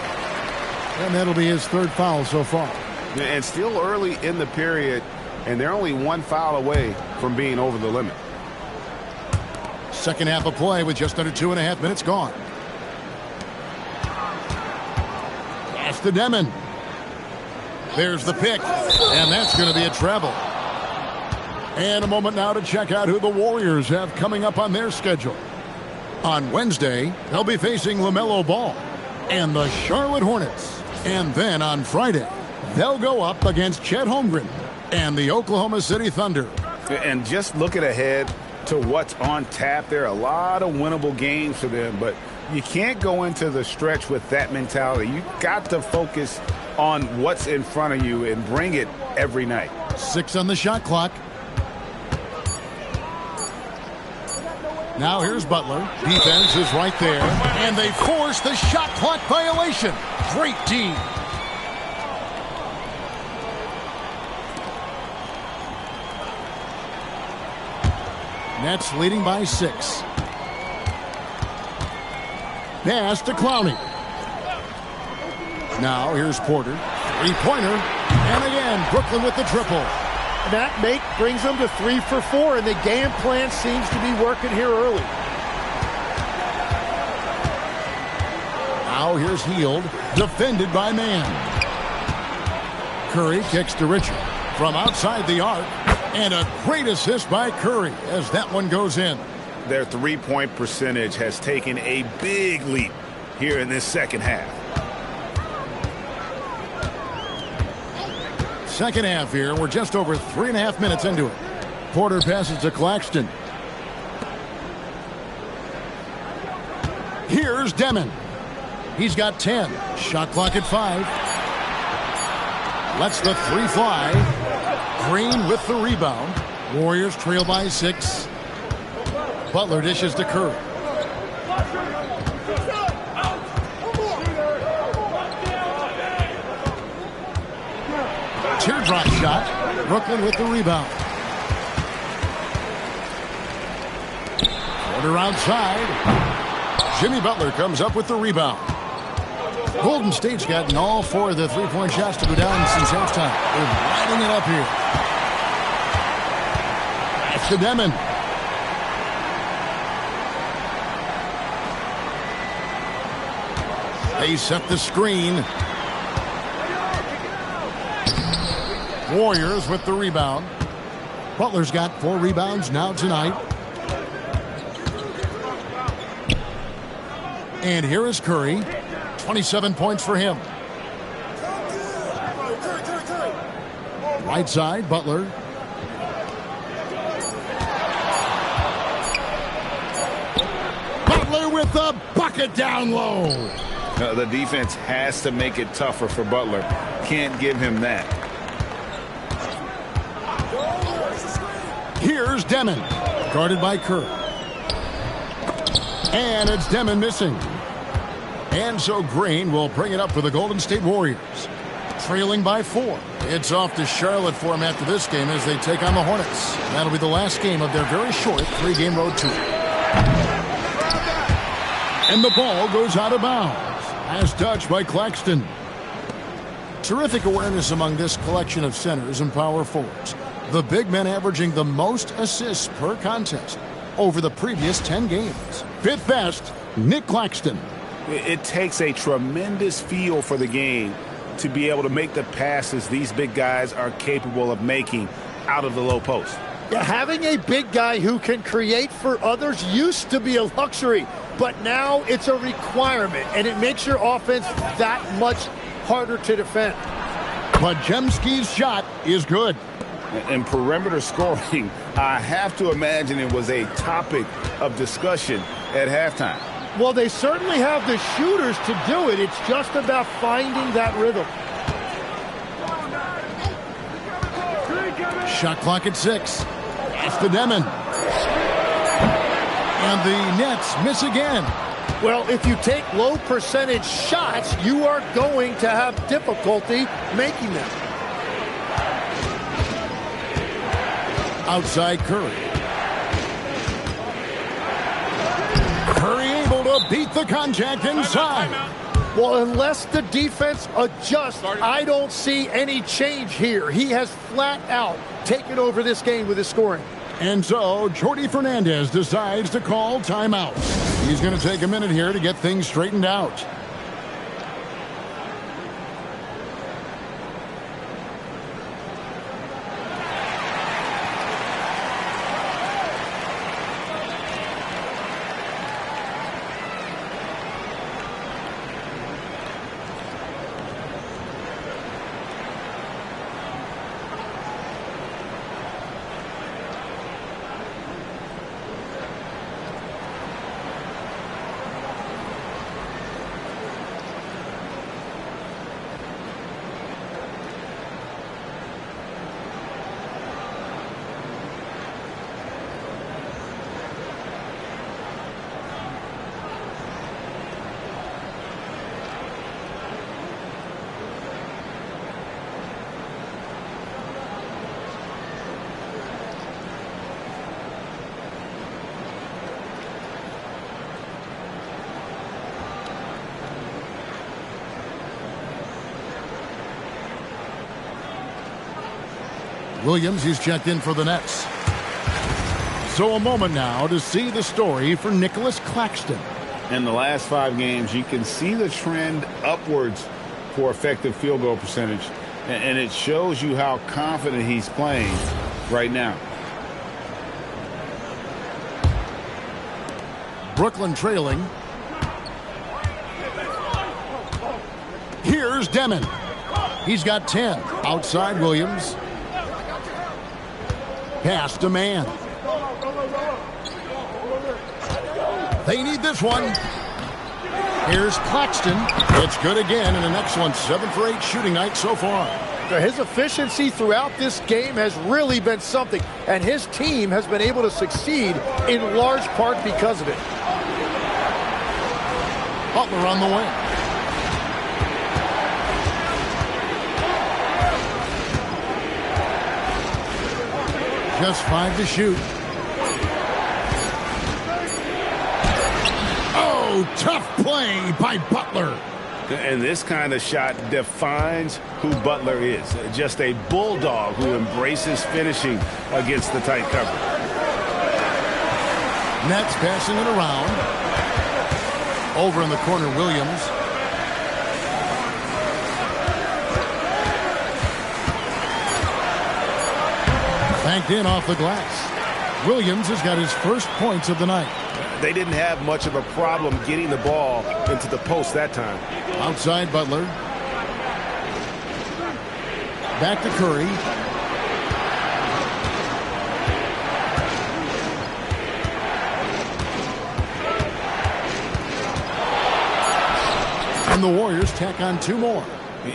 And that'll be his 3rd foul so far. And still early in the period, and they're only 1 foul away from being over the limit. Second half of play with just under 2.5 minutes gone. Pass to Demon. There's the pick, and that's going to be a treble. And a moment now to check out who the Warriors have coming up on their schedule. On Wednesday, they'll be facing LaMelo Ball and the Charlotte Hornets. And then on Friday, they'll go up against Chet Holmgren and the Oklahoma City Thunder. And just looking ahead to what's on tap, there are a lot of winnable games for them, but you can't go into the stretch with that mentality. You got to focus on what's in front of you and bring it every night. 6 on the shot clock. Now here's Butler. Defense is right there. And they force the shot clock violation. Great D. Nets leading by 6. Pass to Clowney. Now here's Porter. Three-pointer. And again, Brooklyn with the triple. That make brings them to 3 for 4, and the game plan seems to be working here early. Now here's Hield, defended by Mann. Curry kicks to Richard from outside the arc, and a great assist by Curry as that one goes in. Their three-point percentage has taken a big leap here in this second half. Second half here. We're just over 3.5 minutes into it. Porter passes to Claxton. Here's Demon. He's got 10. Shot clock at 5. Lets the 3 fly. Green with the rebound. Warriors trail by 6. Butler dishes to Curry. Teardrop shot. Brooklyn with the rebound. Porter outside. Jimmy Butler comes up with the rebound. Golden State's gotten all 4 of the three-point shots to go down since halftime. They're lighting it up here. That's to Demon. They set the screen. Warriors with the rebound. Butler's got 4 rebounds now tonight. And here is Curry. 27 points for him. Right side, Butler. Butler with the bucket down low. The defense has to make it tougher for Butler. Can't give him that. Here's Demon, guarded by Curry. And it's Demon missing. And so Green will bring it up for the Golden State Warriors. Trailing by 4. It's off to Charlotte for them after this game as they take on the Hornets. That'll be the last game of their very short 3-game road tour. And the ball goes out of bounds. As touched by Claxton. Terrific awareness among this collection of centers and power forwards. The big men averaging the most assists per contest over the previous 10 games. Fifth best, Nick Claxton. It takes a tremendous feel for the game to be able to make the passes these big guys are capable of making out of the low post. Yeah, having a big guy who can create for others used to be a luxury, but now it's a requirement, and it makes your offense that much harder to defend. But Jemski's shot is good. And perimeter scoring, I have to imagine it was a topic of discussion at halftime. Well, they certainly have the shooters to do it. It's just about finding that rhythm. Shot clock at 6. That's the Demon. And the Nets miss again. Well, if you take low percentage shots, you are going to have difficulty making them. Outside Curry. Curry able to beat the contact inside. Well, unless the defense adjusts, I don't see any change here. He has flat out taken over this game with his scoring. And so, Jordi Fernandez decides to call timeout. He's going to take a minute here to get things straightened out. Williams, he's checked in for the Nets. So a moment now to see the story for Nicholas Claxton. In the last 5 games, you can see the trend upwards for effective field goal percentage. And it shows you how confident he's playing right now. Brooklyn trailing. Here's Demon. He's got 10. Outside Williams. Pass to Man. They need this one. Here's Claxton. It's good again, and an excellent 7 for 8 shooting night so far. His efficiency throughout this game has really been something, and his team has been able to succeed in large part because of it. Butler on the wing. Just 5 to shoot. Oh, tough play by Butler. And this kind of shot defines who Butler is. Just a bulldog who embraces finishing against the tight cover. Nets passing it around. Over in the corner, Williams. Banked in off the glass. Williams has got his first points of the night. They didn't have much of a problem getting the ball into the post that time. Outside Butler. Back to Curry. And the Warriors tack on 2 more.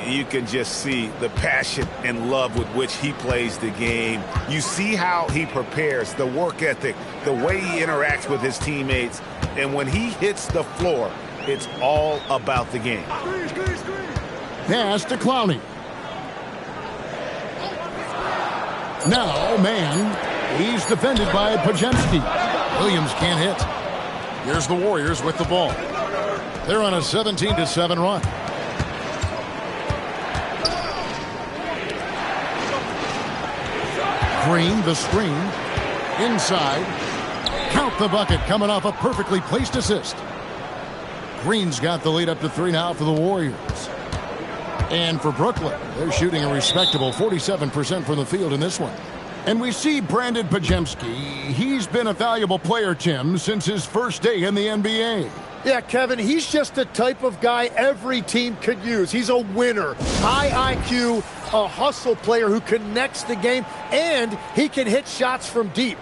You can just see the passion and love with which he plays the game. You see how he prepares, the work ethic, the way he interacts with his teammates. And when he hits the floor, it's all about the game. Pass to Clowney. Now, Man. He's defended by Pajemski. Williams can't hit. Here's the Warriors with the ball. They're on a 17-7 run. Green, the screen. Inside. Count the bucket coming off a perfectly placed assist. Green's got the lead up to 3 now for the Warriors. And for Brooklyn, they're shooting a respectable 47% from the field in this one. And we see Brandon Pajemski. He's been a valuable player, Tim, since his first day in the NBA. Yeah, Kevin, he's just the type of guy every team could use. He's a winner, high IQ, a hustle player who connects the game, and he can hit shots from deep.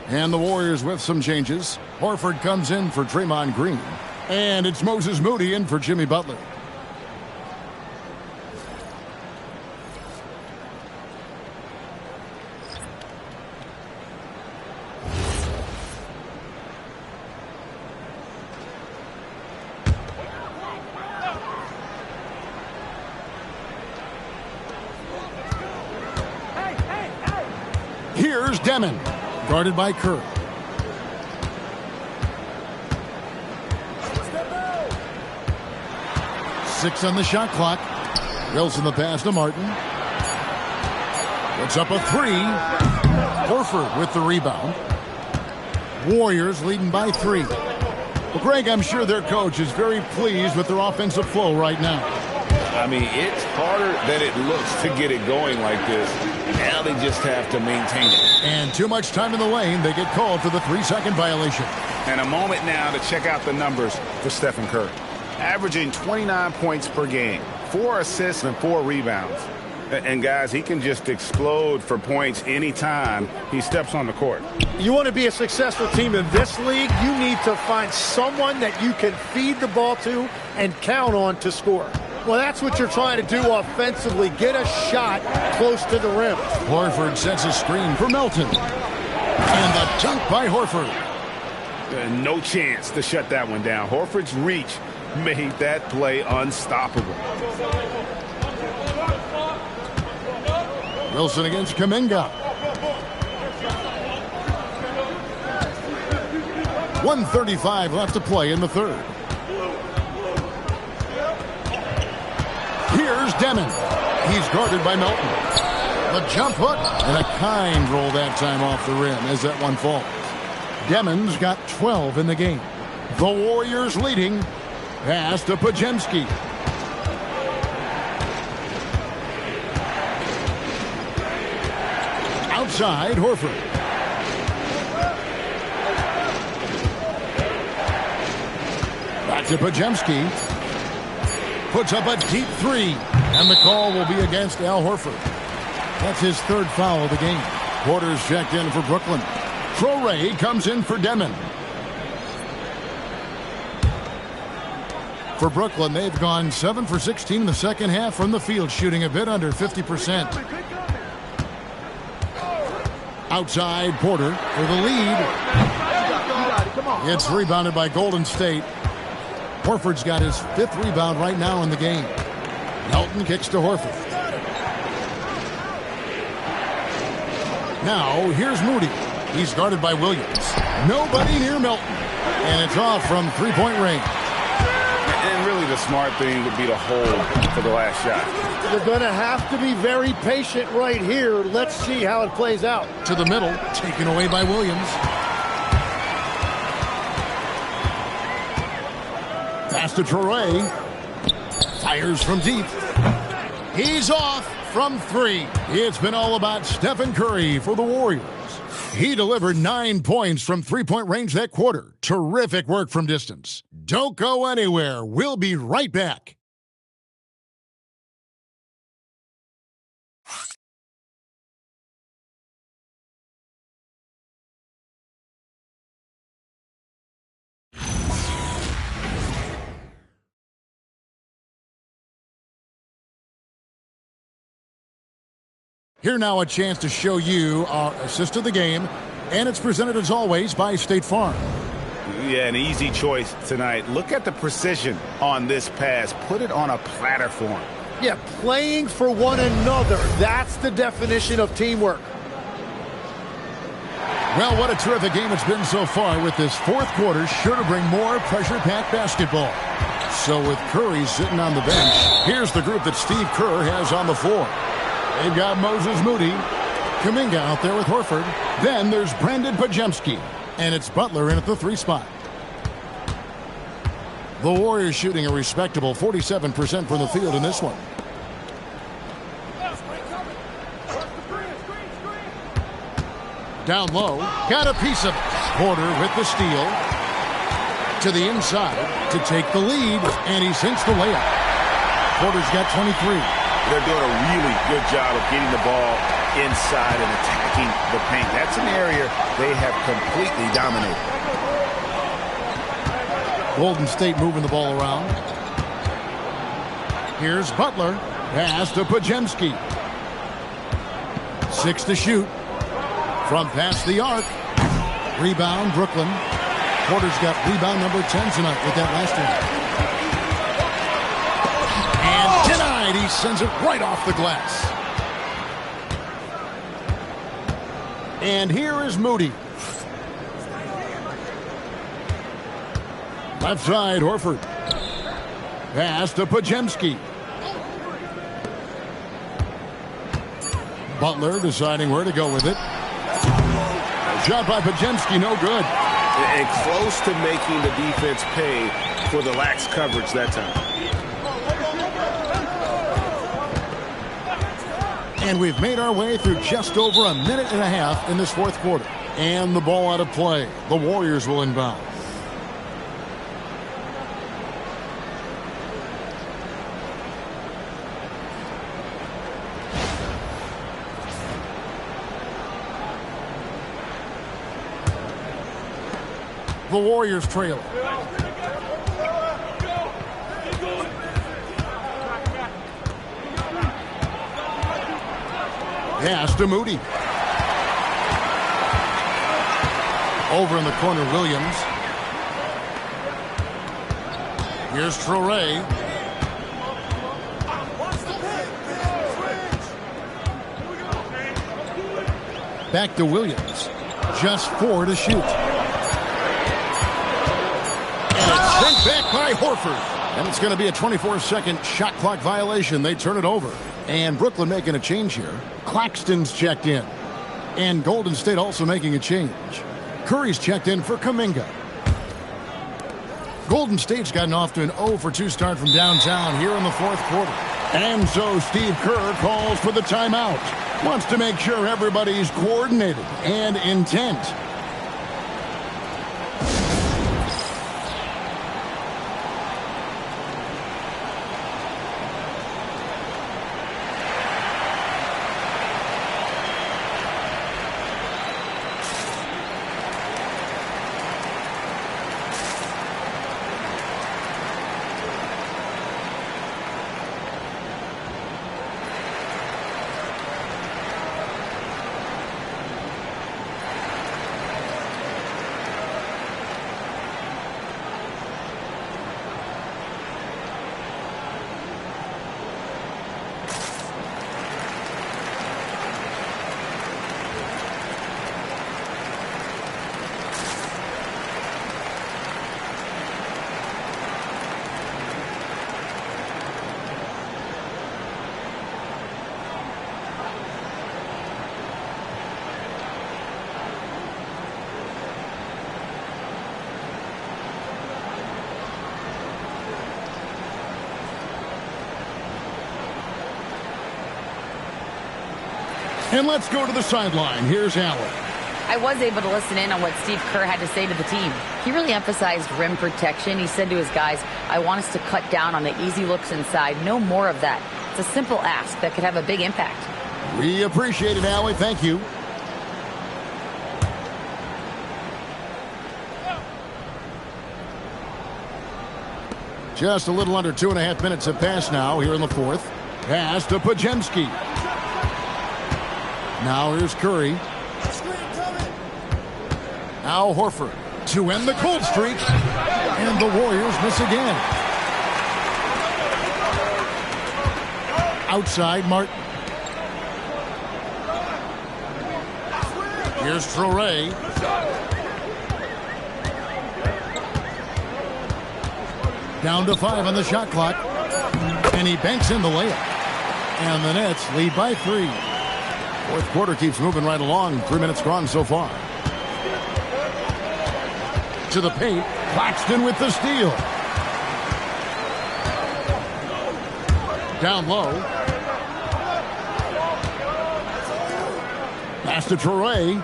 And the Warriors with some changes. Horford comes in for Draymond Green. And it's Moses Moody in for Jimmy Butler. Here's Demon, guarded by Kerr. Six on the shot clock. Wilson the pass to Martin. Puts up a three. Horford with the rebound. Warriors leading by 3. Well, Greg, I'm sure their coach is very pleased with their offensive flow right now. I mean, it's harder than it looks to get it going like this. Now they just have to maintain it. And too much time in the lane. They get called for the 3-second violation. And a moment now to check out the numbers for Stephen Curry. Averaging 29 points per game, 4 assists and 4 rebounds. And guys, he can just explode for points anytime he steps on the court. You want to be a successful team in this league, you need to find someone that you can feed the ball to and count on to score. Well, that's what you're trying to do offensively. Get a shot close to the rim. Horford sets a screen for Melton. And the dunk by Horford. No chance to shut that one down. Horford's reach made that play unstoppable. Wilson against Kuminga. 1:35 left to play in the third. Here's Demon. He's guarded by Melton. The jump hook and a kind roll that time off the rim as that one falls. Demon's got 12 in the game. The Warriors leading. Pass to Podziemski. Outside, Horford. Back to Podziemski. Puts up a deep 3. And the call will be against Al Horford. That's his 3rd foul of the game. Porter's checked in for Brooklyn. Traore comes in for Demon. For Brooklyn, they've gone 7 for 16 in the second half from the field, shooting a bit under 50%. Outside, Porter for the lead. It's rebounded by Golden State. Horford's got his 5th rebound right now in the game. Melton kicks to Horford. Now, here's Moody. He's guarded by Williams. Nobody near Melton. And it's off from 3-point range. And really the smart thing would be to hold for the last shot. You're going to have to be very patient right here. Let's see how it plays out. To the middle, taken away by Williams. Pass to Traore. Fires from deep. He's off from 3. It's been all about Stephen Curry for the Warriors. He delivered 9 points from 3-point range that quarter. Terrific work from distance. Don't go anywhere. We'll be right back. Here now a chance to show you our assist of the game, and it's presented as always by State Farm. Yeah, an easy choice tonight. Look at the precision on this pass. Put it on a platter for him. Yeah, playing for one another. That's the definition of teamwork. Well, what a terrific game it's been so far, with this 4th quarter sure to bring more pressure-packed basketball. So with Curry sitting on the bench, here's the group that Steve Kerr has on the floor. They've got Moses Moody, Kuminga out there with Horford. Then there's Brandon Podziemski, and it's Butler in at the 3 spot. The Warriors shooting a respectable 47% from the field in this one. Down low, got a piece of Porter with the steal. To the inside to take the lead, and he sinks the layup. Porter's got 23. they're doing a really good job of getting the ball inside and attacking the paint. That's an area they have completely dominated. Golden State moving the ball around. Here's Butler. Pass to Podziemski. 6 to shoot. From past the arc. Rebound, Brooklyn. Porter's got rebound number 10 tonight with that last one. And denied. He sends it right off the glass. And here is Moody. Left side, Horford. Pass to Podziemski. Butler deciding where to go with it. Shot by Podziemski, no good. And close to making the defense pay for the lax coverage that time. And we've made our way through just over a minute and a half in this fourth quarter. And the ball out of play. The Warriors will inbound. The Warriors trail. Pass to Moody. Over in the corner, Williams. Here's Traore. Back to Williams. Just 4 to shoot. Sent back by Horford. And it's going to be a 24-second shot clock violation. They turn it over. And Brooklyn making a change here. Claxton's checked in. And Golden State also making a change. Curry's checked in for Kuminga. Golden State's gotten off to an 0-for-2 start from downtown here in the fourth quarter. And so Steve Kerr calls for the timeout. Wants to make sure everybody's coordinated and intent. And let's go to the sideline. Here's Allen. I was able to listen in on what Steve Kerr had to say to the team. He really emphasized rim protection. He said to his guys, I want us to cut down on the easy looks inside. No more of that. It's a simple ask that could have a big impact. We appreciate it, Allie. Thank you. Just a little under 2.5 minutes have passed now here in the fourth. Pass to Podziemski. Now here's Curry. Now Horford to end the cold streak. And the Warriors miss again. Outside Martin. Here's Traore. Down to 5 on the shot clock. And he banks in the layup. And the Nets lead by 3. Fourth quarter keeps moving right along. 3 minutes gone so far. To the paint. Claxton with the steal. Down low. Pass to Traore.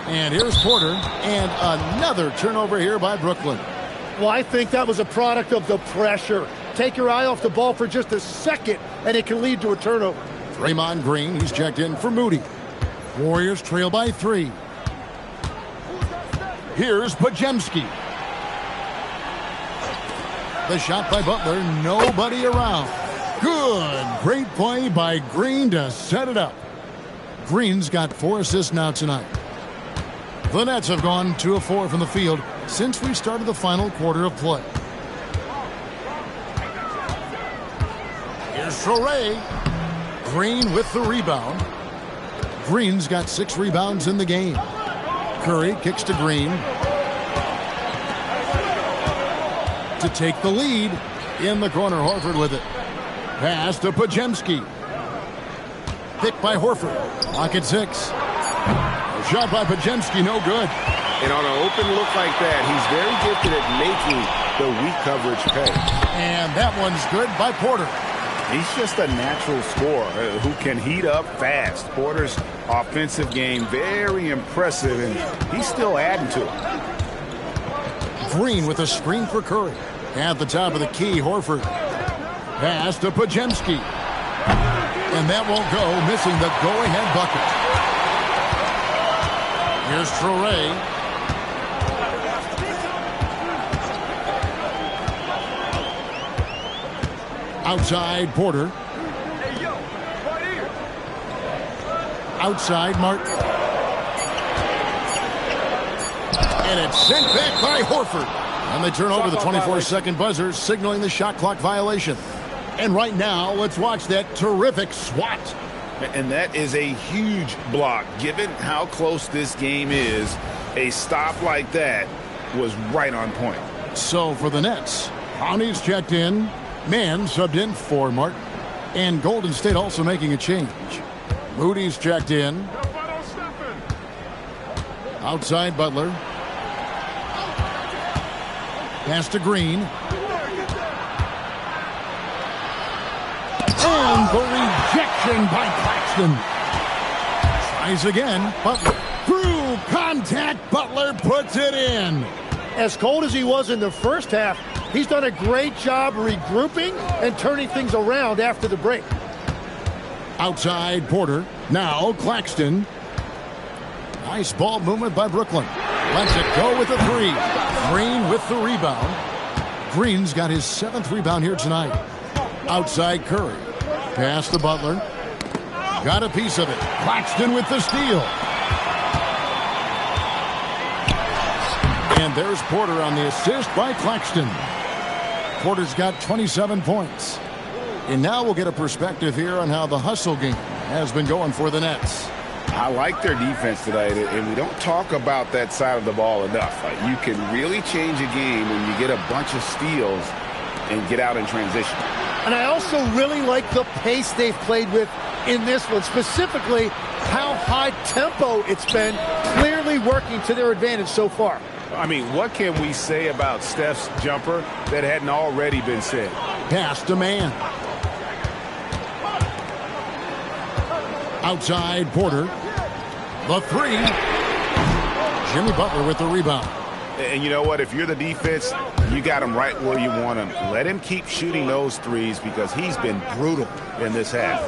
And here's Porter. And another turnover here by Brooklyn. Well, I think that was a product of the pressure. Take your eye off the ball for just a second, and it can lead to a turnover. Draymond Green, he's checked in for Moody. Warriors trail by 3. Here's Podziemski. The shot by Butler, nobody around. Good. Great play by Green to set it up. Green's got 4 assists now tonight. The Nets have gone 2 of 4 from the field since we started the final quarter of play. Here's Traore. Green with the rebound. Green's got 6 rebounds in the game. Curry kicks to Green to take the lead. In the corner, Horford with it. Pass to Podziemski. Picked by Horford. Lock at 6. Shot by Podziemski, no good. And on an open look like that, he's very gifted at making the weak coverage pay. And that one's good by Porter. He's just a natural scorer who can heat up fast. Porter's offensive game, very impressive, and he's still adding to it. Green with a screen for Curry. At the top of the key, Horford. Pass to Podziemski. And that won't go, missing the go-ahead bucket. Here's Traore. Outside, Porter. Outside, Martin. And it's sent back by Horford. And they turn over the 24-second buzzer, signaling the shot clock violation. And right now, let's watch that terrific swat. And that is a huge block. Given how close this game is, a stop like that was right on point. So for the Nets, Honey's checked in. Mann subbed in for Martin. And Golden State also making a change. Moody's checked in. Outside Butler. Pass to Green. And the rejection by Claxton. Tries again. Butler. Through contact, Butler puts it in. As cold as he was in the first half, he's done a great job regrouping and turning things around after the break. Outside Porter. Now Claxton. Nice ball movement by Brooklyn. Lets it go with the 3. Green with the rebound. Green's got his 7th rebound here tonight. Outside Curry. Pass to Butler. Got a piece of it. Claxton with the steal. And there's Porter on the assist by Claxton. Porter's got 27 points. And now we'll get a perspective here on how the hustle game has been going for the Nets. I like their defense tonight, and we don't talk about that side of the ball enough. You can really change a game when you get a bunch of steals and get out in transition. And I also really like the pace they've played with in this one, specifically how high tempo it's been, clearly working to their advantage so far. I mean, what can we say about Steph's jumper that hadn't already been said? Pass to Mann. Outside Porter. The 3. Jimmy Butler with the rebound. And you know what? If you're the defense, you got him right where you want him. Let him keep shooting those threes because he's been brutal in this half.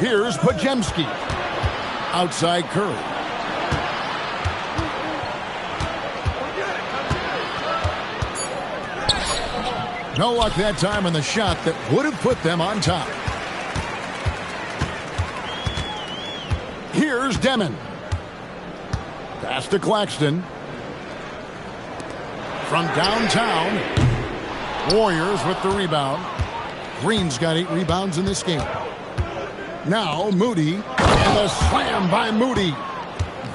Here's Podziemski. Outside Curry. No luck that time on the shot that would have put them on top. Here's Demon. Pass to Claxton. From downtown. Warriors with the rebound. Green's got 8 rebounds in this game. Now Moody. And the slam by Moody.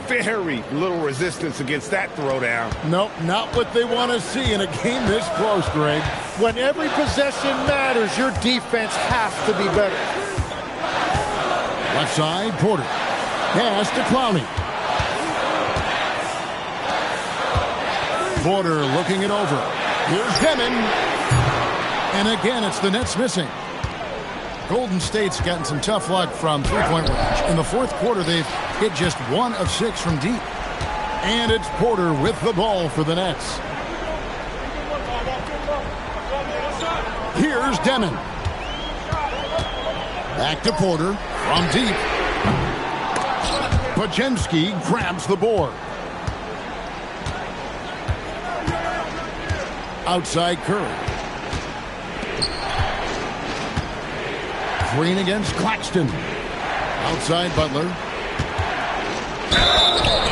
Very little resistance against that throwdown. Nope, not what they want to see in a game this close, Greg. When every possession matters, your defense has to be better. Left side, Porter. Pass to Clowney. Porter looking it over. Here's Demon. And again, it's the Nets missing. Golden State's gotten some tough luck from three-point range. In the fourth quarter, they've hit just 1 of 6 from deep. And it's Porter with the ball for the Nets. Here's Here's Demon. Back to Porter from deep. Podziemski grabs the board. Outside Curry. Green against Claxton. Outside Butler.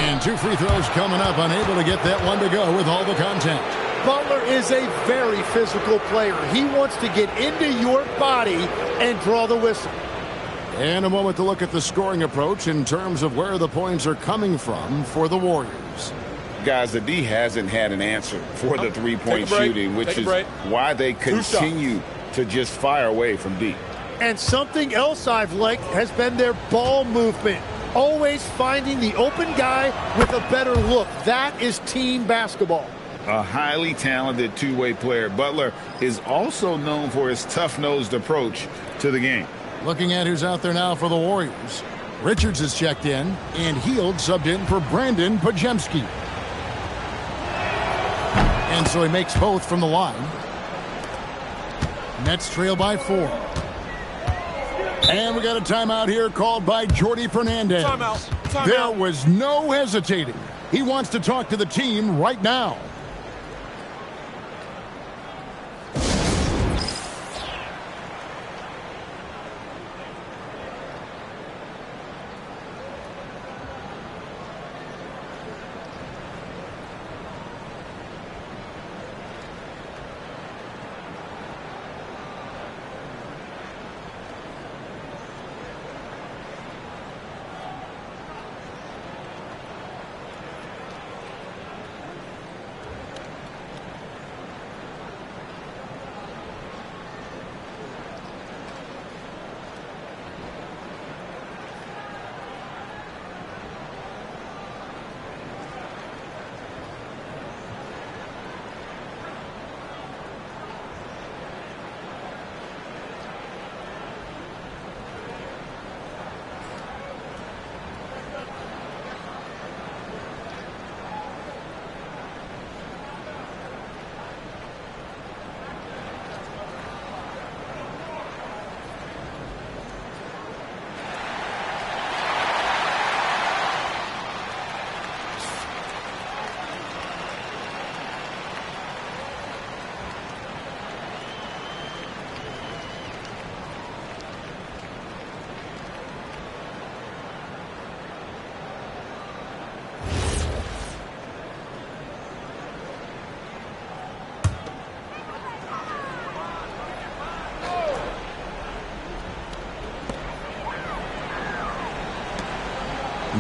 And 2 free throws coming up. Unable to get that one to go with all the contact. Butler is a very physical player. He wants to get into your body and draw the whistle. And a moment to look at the scoring approach in terms of where the points are coming from for the Warriors. Guys, the D hasn't had an answer for the three-point shooting, which is why they continue to just fire away from deep. And something else I've liked has been their ball movement. Always finding the open guy with a better look. That is team basketball. A highly talented two-way player. Butler is also known for his tough-nosed approach to the game. Looking at who's out there now for the Warriors. Richards is checked in, and Hield subbed in for Brandon Podziemski. And so he makes both from the line. Nets trail by 4. And we got a timeout here called by Jordi Fernandez. Timeout. There was no hesitating. He wants to talk to the team right now.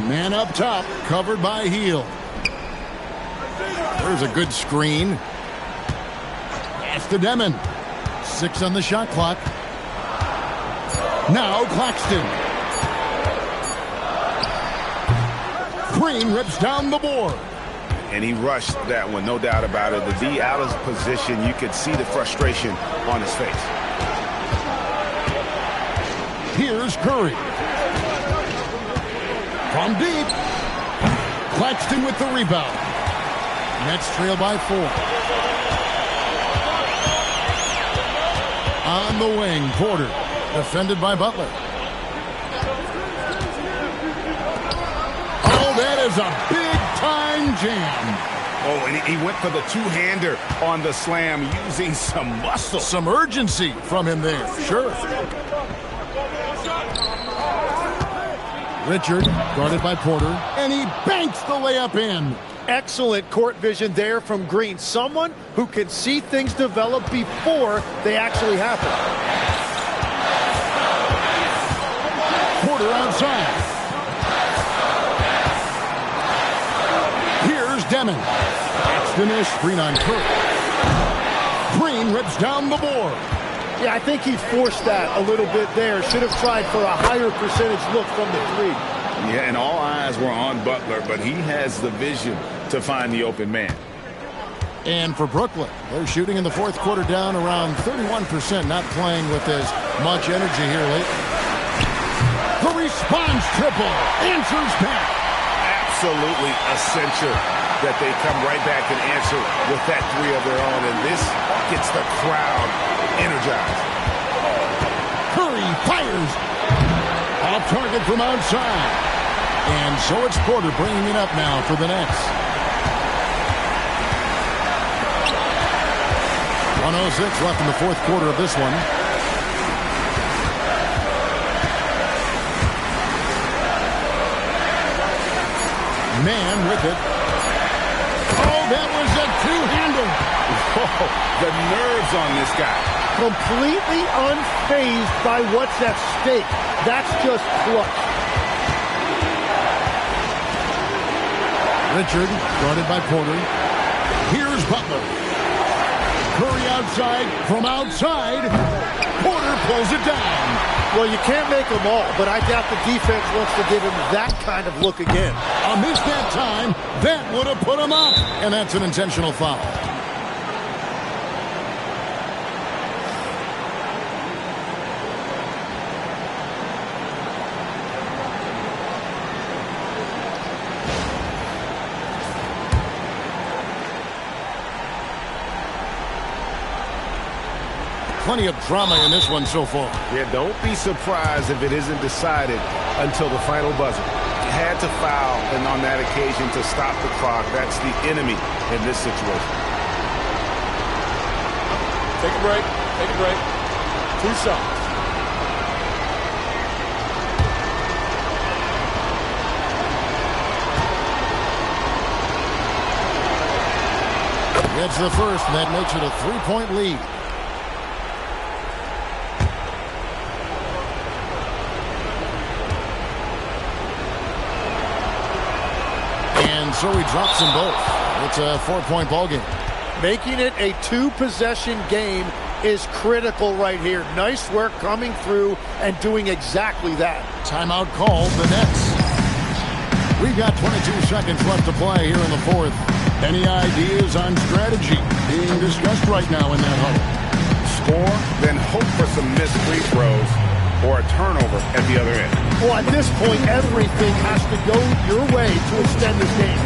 Man up top, covered by Hield. There's a good screen. Pass to Demon. 6 on the shot clock. Now Claxton. Green rips down the board. And he rushed that one, no doubt about it. The D out of position, you could see the frustration on his face. Here's Curry. From deep. Claxton with the rebound. Nets trail by 4. On the wing, Porter. Defended by Butler. Oh, that is a big-time jam. Oh, and he went for the two-hander on the slam, using some muscle. Some urgency from him there, sure. Richard, guarded by Porter, and he banks the layup in. Excellent court vision there from Green. Someone who can see things develop before they actually happen. Porter outside. Here's Demon. Finish, screen on Curry. Green rips down the board. Yeah, I think he forced that a little bit there. Should have tried for a higher percentage look from the 3. Yeah, and all eyes were on Butler, but he has the vision to find the open man. And for Brooklyn, they're shooting in the fourth quarter down around 31%, not playing with as much energy here lately. The response triple answers back. Absolutely essential that they come right back and answer with that 3 of their own, and this gets the crowd energized. Curry fires. Off target from outside. And so it's Porter bringing it up now for the Nets. 1:06 left in the fourth quarter of this one. Man with it. Oh, that was a two-hander. Whoa, the nerves on this guy. Completely unfazed by what's at stake. That's just clutch. Richard, guarded by Porter. Here's Butler. Curry outside, from outside. Porter pulls it down. Well, you can't make them all, but I doubt the defense wants to give him that kind of look again. On this that time, that would have put him up. And that's an intentional foul. Plenty of drama in this one so far. Yeah, don't be surprised if it isn't decided until the final buzzer. You had to foul, and on that occasion to stop the clock. That's the enemy in this situation. Take a break. Take a break. 2 shots. Gets the first, and that makes it a 3-point lead. So he drops them both. It's a 4-point ball game. Making it a 2-possession game is critical right here. Nice work coming through and doing exactly that. Timeout called, the Nets. We've got 22 seconds left to play here in the fourth. Any ideas on strategy being discussed right now in that huddle? Score, then hope for some missed free throws or a turnover at the other end. Well, at this point, everything has to go your way to extend this game.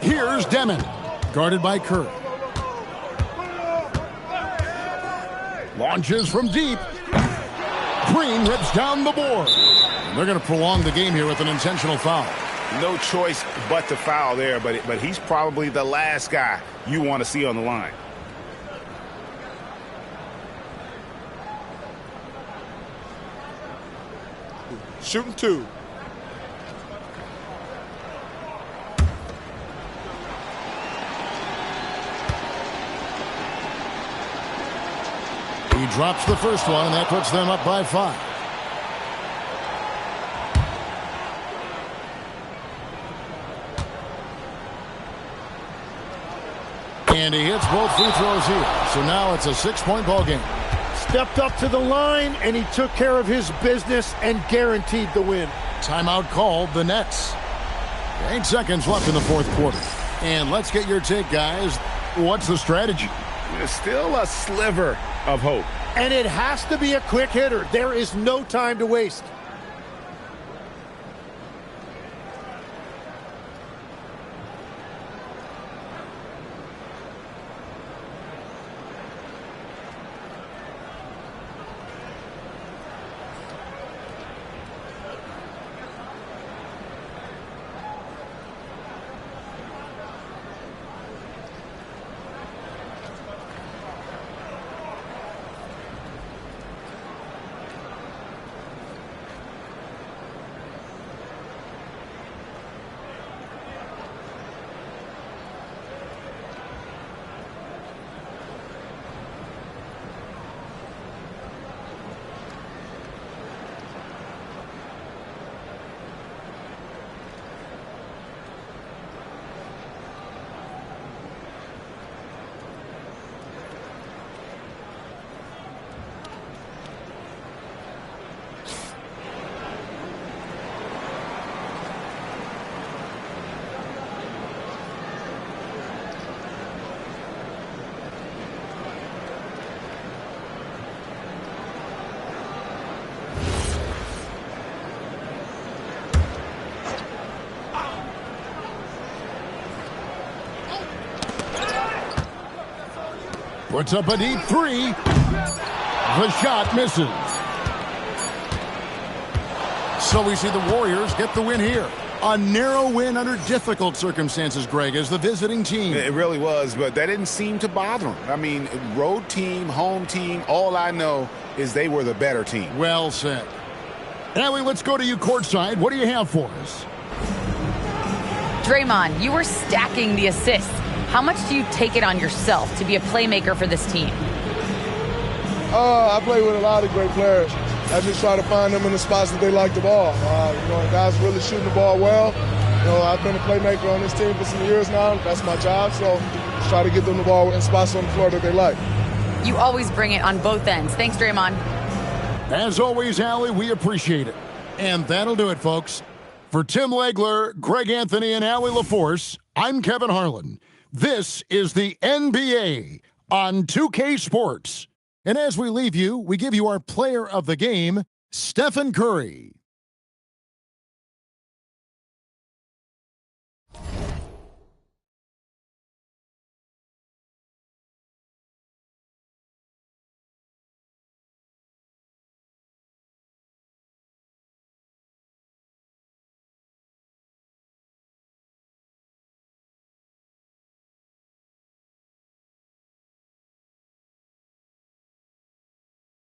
Here's Demon, guarded by Curry. Launches from deep. Green rips down the board. And they're going to prolong the game here with an intentional foul. No choice but to foul there, but he's probably the last guy you want to see on the line. Shooting 2. He drops the first one, and that puts them up by 5. And he hits both free throws here. So now it's a 6-point ball game. Stepped up to the line, and he took care of his business and guaranteed the win. Timeout called, the Nets. 8 seconds left in the fourth quarter. And let's get your take, guys. What's the strategy? There's still a sliver of hope. And it has to be a quick hitter. There is no time to waste. Puts up a deep three. The shot misses. So we see the Warriors get the win here. A narrow win under difficult circumstances, Greg, as the visiting team. It really was, but that didn't seem to bother them. I mean, road team, home team, all I know is they were the better team. Well said. Allie, let's go to you courtside. What do you have for us? Draymond, you were stacking the assists. How much do you take it on yourself to be a playmaker for this team? I play with a lot of great players. I just try to find them in the spots that they like the ball. Guys really shooting the ball well. I've been a playmaker on this team for some years now. That's my job, so just try to get them the ball in spots on the floor that they like. You always bring it on both ends. Thanks, Draymond. As always, Allie, we appreciate it. And that'll do it, folks. For Tim Legler, Greg Anthony, and Allie LaForce, I'm Kevin Harlan. This is the NBA on 2K Sports. And as we leave you, we give you our player of the game, Stephen Curry.